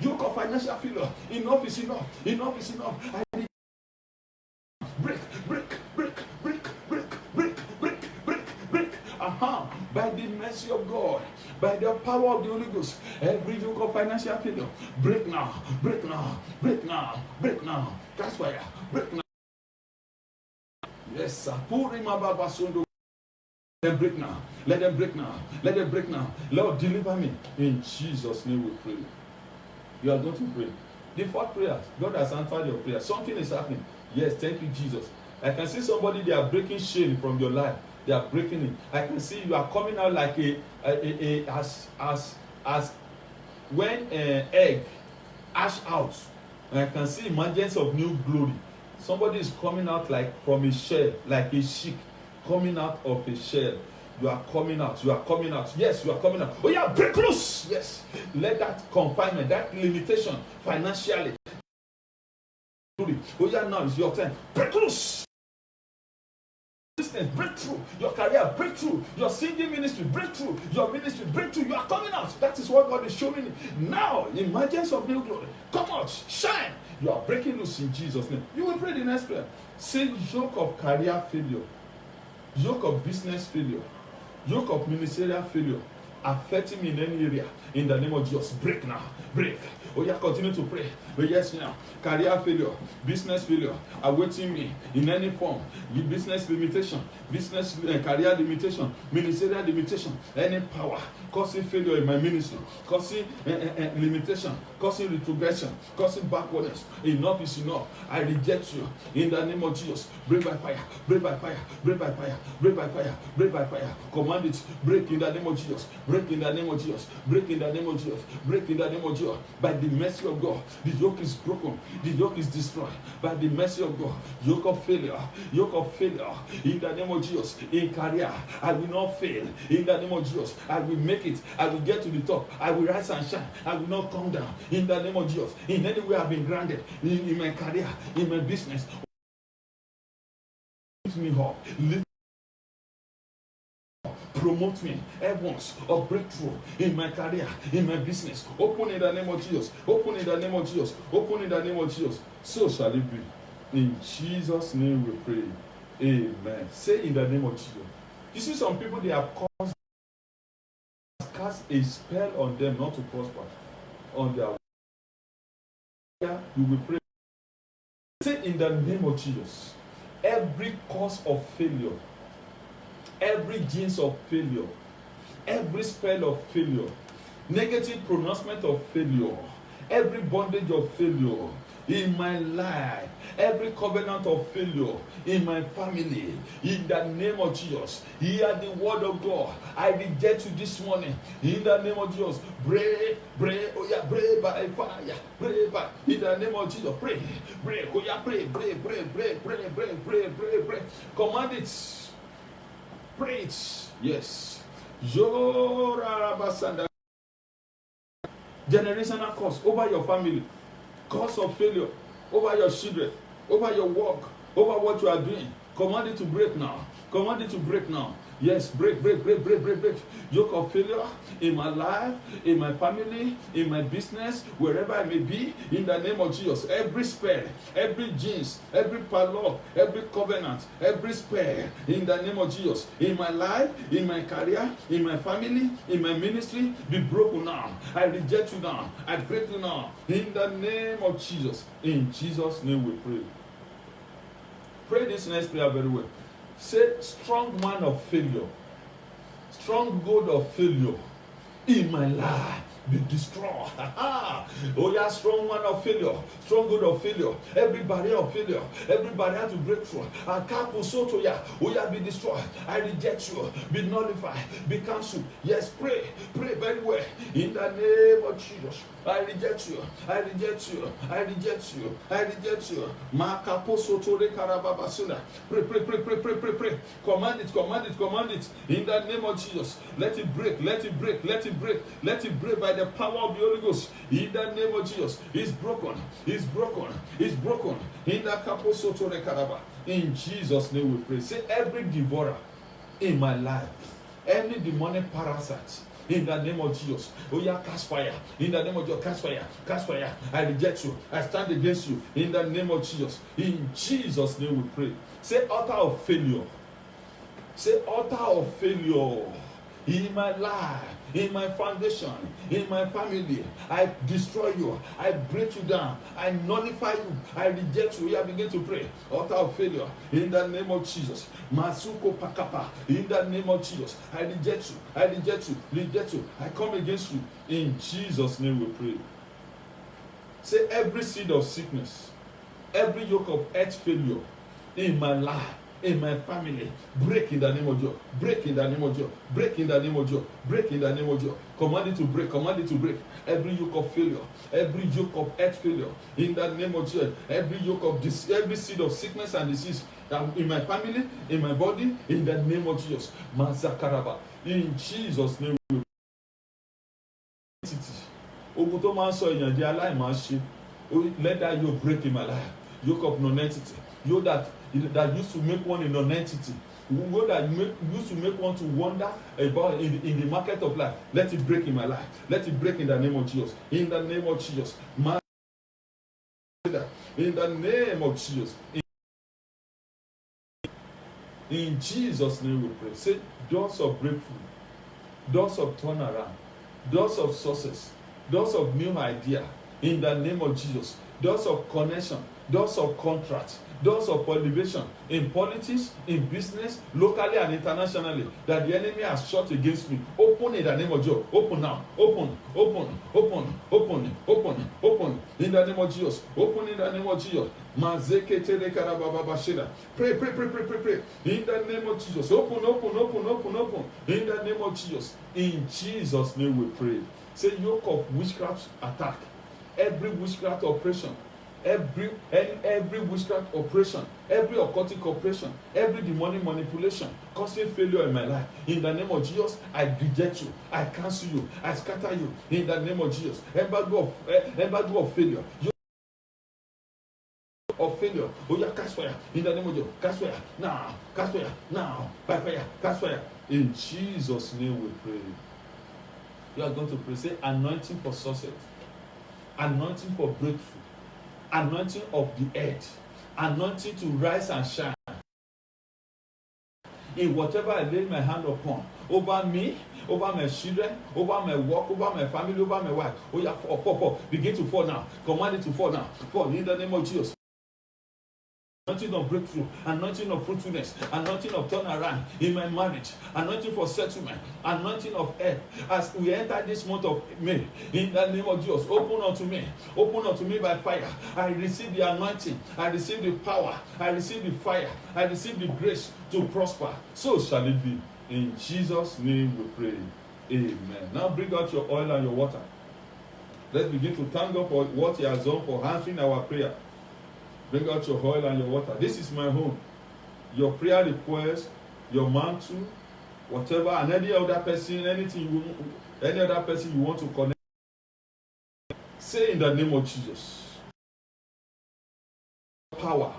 Yoke of financial failure. Enough is enough. Enough is enough. Break. By the mercy of God, by the power of the Holy Ghost, every yoke of financial failure, break now. Catch fire. Break now. Yes, sir. Let them break now. Lord, deliver me. In Jesus' name we pray. You are going to pray. The fourth prayer, God has answered your prayer. Something is happening. Yes, thank you, Jesus. I can see somebody, they are breaking shame from your life. They are breaking it. I can see you are coming out like as when egg ash out. And I can see emergence of new glory. Somebody is coming out like from a shell, like a sheep coming out of a shell. You are coming out. You are coming out. Yes, you are coming out. Oh yeah, break loose. Yes. Let that confinement, that limitation financially. Oh yeah, now it's your turn. Break loose. Business, breakthrough. Your career, breakthrough. Your singing ministry, breakthrough. Your ministry, breakthrough. You are coming out. That is what God is showing me. Now, emergence of new glory. Come out. Shine. You are breaking loose in Jesus' name. You will pray the next prayer. Say yoke of career failure. Yoke of business failure. Yoke of ministerial failure affecting me in any area, in the name of Jesus, break now, break. Oh yeah, continue to pray. But yes, now, career failure, business failure, awaiting me in any form, business limitation, business career limitation, ministerial limitation, any power causing failure in my ministry, causing limitation, causing retrogression, causing backwardness. Enough is enough. I reject you in the name of Jesus. Break by fire, break by fire, break by fire, break by fire, break by fire. Command it, break in the name of Jesus. Break in the name of Jesus. Break in the name of Jesus. Break in the name of Jesus. By the mercy of God, the yoke is broken. The yoke is destroyed. By the mercy of God, yoke of failure. Yoke of failure. In the name of Jesus. In career, I will not fail. In the name of Jesus, I will make it. I will get to the top. I will rise and shine. I will not come down. In the name of Jesus. In any way I've been grounded. In my career, in my business. Lift me up. Promote me, heavens of breakthrough in my career, in my business. Open in the name of Jesus. Open in the name of Jesus. Open in the name of Jesus. So shall it be. In Jesus' name we pray. Amen. Say in the name of Jesus. You see, some people, they have cast a spell on them not to prosper on their way. You will pray. Say in the name of Jesus. Every cause of failure, every genes of failure, every spell of failure, negative pronouncement of failure, every bondage of failure in my life, every covenant of failure in my family, in the name of Jesus, hear the word of God. I reject you this morning in the name of Jesus. Pray, pray, oh yeah, pray by fire, pray by in the name of Jesus. Pray, pray, oh yeah, pray, pray, pray, pray, pray, pray, pray, pray, pray. Command it. Pray it. Yes. Generational curse over your family, cause of failure over your children, over your work, over what you are doing. Command it to break now. Command it to break now. Yes, break, break, break, break, break, break. Yoke of failure in my life, in my family, in my business, wherever I may be, in the name of Jesus. Every spell, every genes, every padlock, every covenant, every spell, in the name of Jesus. In my life, in my career, in my family, in my ministry, be broken now. I reject you now. I break you now. In the name of Jesus. In Jesus' name we pray. Pray this next prayer very well. Say, strong man of failure, strong god of failure in my life, be destroyed. Oh yeah, strong man of failure, strong god of failure, every barrier of failure, every barrier to breakthrough, oh yeah, be destroyed. I reject you, be nullified, be cancelled. Yes, pray, pray very well in the name of Jesus. I reject you, I reject you, I reject you, I reject you. Pray, pray, pray, pray, pray, pray, pray. Command it, command it, command it in the name of Jesus. Let it break, let it break, let it break, let it break by the power of the Holy Ghost. In the name of Jesus, it's broken, it's broken, it's broken. In the Kaposoto Rekaraba. In Jesus' name we pray. Say, every devourer in my life, any demonic parasite, in the name of Jesus, oh yeah, cast fire. In the name of Jesus, cast fire, cast fire. I reject you. I stand against you. In the name of Jesus. In Jesus' name we pray. Say, altar of failure. Say, altar of failure in my life, in my foundation, in my family. I destroy you. I break you down. I nullify you. I reject you. We are beginning to pray. Altar of failure in the name of Jesus. Masuko pakapa in the name of Jesus. I reject you. I reject you. Reject you. I come against you. In Jesus' name we pray. Say, every seed of sickness, every yoke of health failure in my life, in my family, break in the name of Jesus. Break in the name of Jesus. Break in the name of Jesus. Break in the name of Jesus. Command it to break. Command it to break. Every yoke of failure, every yoke of health failure, in the name of Jesus. Every yoke of this, every seed of sickness and disease in my family, in my body, in the name of Jesus. Mazakaraba. In Jesus' name. Ogun tó máa ń sọ èèyàn di aláìmáṣe, let that yoke break in my life. Yoke of non-entity. Yoke that used to make one a non-entity. Yoke that used to make one to wonder about in the market of life. Let it break in my life. Let it break in the name of Jesus. In the name of Jesus. In the name of Jesus. In Jesus' name we pray. Say, doors of breakthrough, doors of turnaround, doors of success, doors of new idea, in the name of Jesus, doors of connection, doors of contract, doors of elevation in politics, in business, locally and internationally, that the enemy has shut against me. Open in the name of Jesus. Open now. Open, open, open, open, open, open, in the name of Jesus. Open in the name of Jesus. Pray, pray, pray, pray, pray, pray. In the name of Jesus. Open, open, open, open, open. In the name of Jesus. In Jesus' name we pray. Say, yoke of witchcraft attack. Every witchcraft operation, every witchcraft operation, every occultic operation, every demonic manipulation causing failure in my life, in the name of Jesus, I reject you, I cancel you, I scatter you, in the name of Jesus. Embargo of failure. Of failure, oh yeah, catch fire in the name of Jesus. Catch fire now, catch fire now, by fire, catch fire. In Jesus' name we pray. You are going to pray, say, anointing for success, anointing for breakthrough, anointing of the earth, anointing to rise and shine in whatever I lay my hand upon, over me, over my children, over my work, over my family, over my wife. Oh yeah, fall. Begin to fall now. Command it to fall now. Fall in the name of Jesus. Anointing of breakthrough, anointing of fruitfulness, anointing of turnaround in my marriage, anointing for settlement, anointing of help. As we enter this month of May, in the name of Jesus, open unto me by fire. I receive the anointing, I receive the power, I receive the fire, I receive the grace to prosper. So shall it be. In Jesus' name we pray. Amen. Now bring out your oil and your water. Let's begin to thank God for what He has done for answering our prayer. Bring out your oil and your water. This is my home. Your prayer request, your mantle, whatever, and any other person you want to connect. Say in the name of Jesus. Power.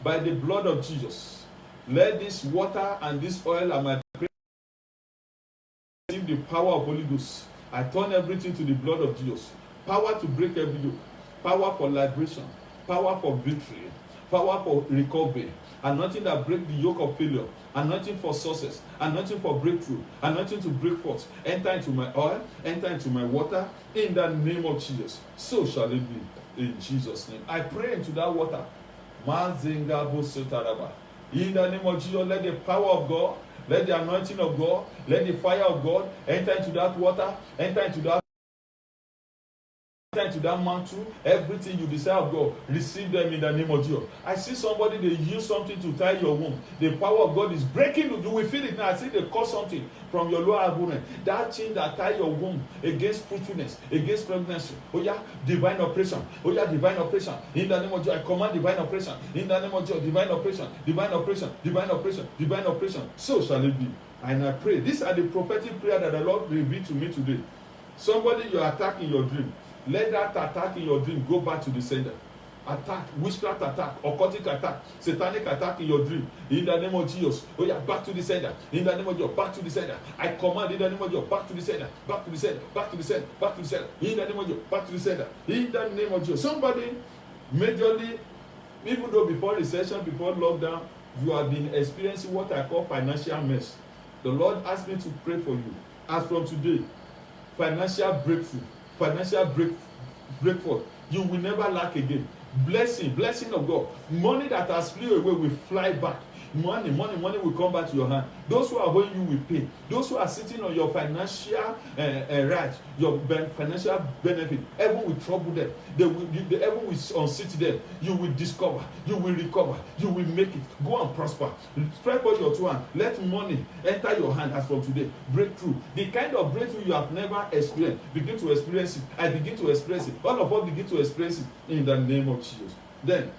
By the blood of Jesus. Let this water and this oil and my prayer receive the power of Holy Ghost. I turn everything to the blood of Jesus. Power to break every yoke. Power for liberation. Power for victory, power for recovery, anointing that break the yoke of failure, anointing for success, anointing for breakthrough, anointing to break forth. Enter into my oil, enter into my water, in the name of Jesus. So shall it be, in Jesus' name. I pray into that water. In the name of Jesus, let the power of God, let the anointing of God, let the fire of God enter into that water, enter into that mantle. Everything you desire of God, receive them in the name of Jesus. I see somebody, they use something to tie your womb. The power of God is breaking. You will feel it now. I see they cause something from your lower abdomen. That thing that tie your womb against fruitfulness, against pregnancy. Oh yeah, divine operation. Oh yeah, divine operation. In the name of Jesus, I command divine operation. In the name of Jesus, divine operation, divine operation, divine operation, divine operation. So shall it be. And I pray. These are the prophetic prayer that the Lord revealed to me today. Somebody you are attacking your dream. Let that attack in your dream go back to the sender. Attack, witchcraft attack, occultic attack, satanic attack in your dream. In the name of Jesus. Oh yeah, back to the sender. In the name of Jesus, back to the sender. I command in the name of Jesus, back to the sender, back to the sender, back to the sender, back to the sender. In the name of Jesus, back to the sender. In the name of Jesus. Somebody, majorly, even though before recession, before lockdown, you have been experiencing what I call financial mess. The Lord asked me to pray for you. As from today, financial breakthrough. Financial breakthrough. You will never lack again. Blessing of God. Money that has flew away will fly back. money will come back to your hand. Those who are owing you will pay. Those who are sitting on your financial right, your financial benefit, heaven will trouble them. The heaven will unseat them. You will discover, you will recover, you will make it. Go and prosper. Spread out your two hands. Let money enter your hand as from today. Breakthrough. The kind of breakthrough you have never experienced, begin to experience it. I begin to experience it. All of us begin to experience it in the name of Jesus. Then,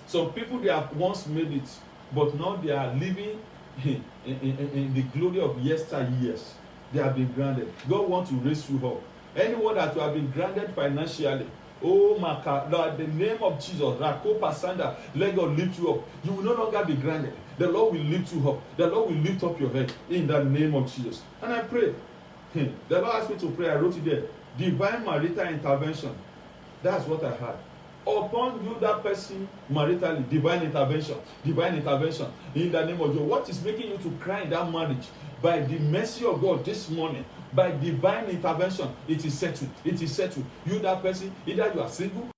some people, they have once made it, but now they are living in the glory of yesteryears. They have been granted. God wants to raise you up. Anyone that you have been granted financially, oh my God, Lord, the name of Jesus, Rakopa Sanda, let God lift you up. You will no longer be granted. The Lord will lift you up. The Lord will lift up your head in the name of Jesus. And I pray. The Lord asked me to pray. I wrote it there. Divine marital intervention. That's what I had. Upon you, that person, maritally, divine intervention in the name of Jesus. What is making you to cry in that marriage? By the mercy of God this morning, by divine intervention, it is settled. It is settled. You, that person, either you are single,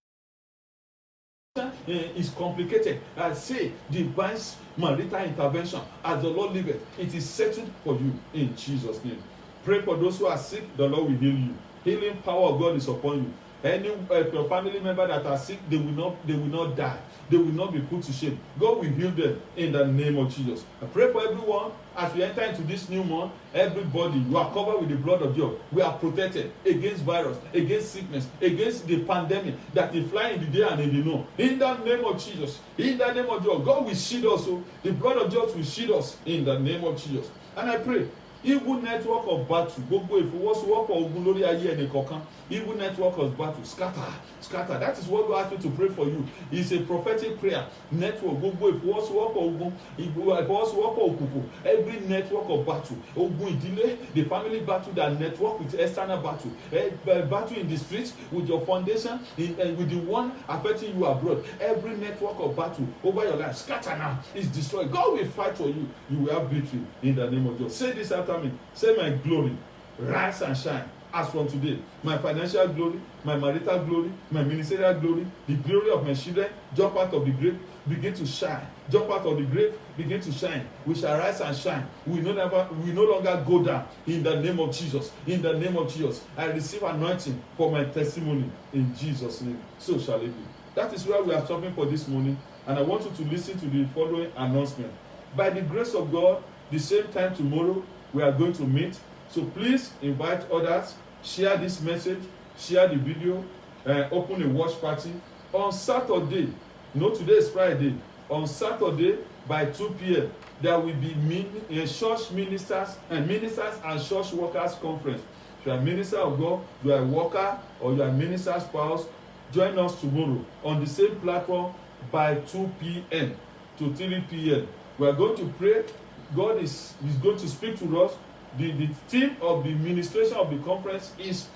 is complicated. I say divine marital intervention as the Lord liveth. It is settled for you in Jesus' name. Pray for those who are sick. The Lord will heal you. Healing power of God is upon you. Any your family member that are sick, they will not die. They will not be put to shame. God will heal them in the name of Jesus. I pray for everyone as we enter into this new month. Everybody, you are covered with the blood of God. We are protected against virus, against sickness, against the pandemic that is flying in the day and in the night. In the name of Jesus. In the name of Jesus. God will shield us. So the blood of Jesus will shield us in the name of Jesus. And I pray, evil network of battle, gbogbo ìfọwọ́sowọ́pọ̀ ogun lórí ayé ẹnì kọ̀ọ̀kan, evil network of battle, scatter. That is what God asked me to pray for you. It's a prophetic prayer. Network, gbogbo ìfọwọ́sowọ́pọ̀ ogun, ìfọwọ́sowọ́pọ̀ òkùnkùn, every network of battle, ogun ìdílé, the family battle that network with external battle, battle in the streets with your foundation, with the one affecting you abroad, every network of battle over your life, scatter now, is destroyed. God will fight for you. You will have victory in the name of Jesus. Say this after me. Say, my glory, rise and shine as from today. My financial glory, my marital glory, my ministerial glory, the glory of my children, jump out of the grave, begin to shine. Jump out of the grave, begin to shine. We shall rise and shine. We no longer go down in the name of Jesus. In the name of Jesus, I receive anointing for my testimony in Jesus' name. So shall it be. That is where we are stopping for this morning, and I want you to listen to the following announcement. By the grace of God, the same time tomorrow, we are going to meet. So please invite others, share this message, share the video, open a watch party. On Saturday, today is Friday. On Saturday by 2 p.m., there will be church ministers and church workers conference. If you are a minister of God, you are a worker, or you are a minister's spouse, join us tomorrow on the same platform by 2 p.m. to 3 p.m. We are going to pray. God is going to speak to us. The theme of the ministration of the conference is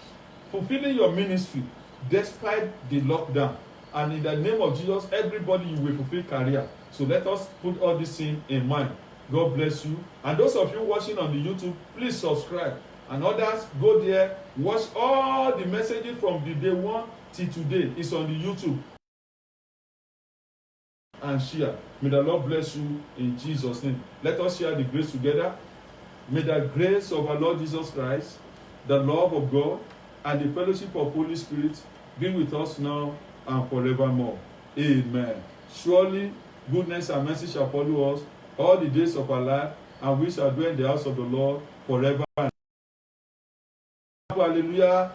fulfilling your ministry despite the lockdown. And in the name of Jesus, everybody, you will fulfill career. So let us put all these things in mind. God bless you. And those of you watching on the YouTube, please subscribe. And others, go there, watch all the messages from the day 1 till today. It's on the YouTube. And share. May the Lord bless you in Jesus' name. Let us share the grace together. May the grace of our Lord Jesus Christ, the love of God, and the fellowship of Holy Spirit be with us now and forevermore. Amen. Surely goodness and mercy shall follow us all the days of our life, and we shall dwell in the house of the Lord forever. Hallelujah.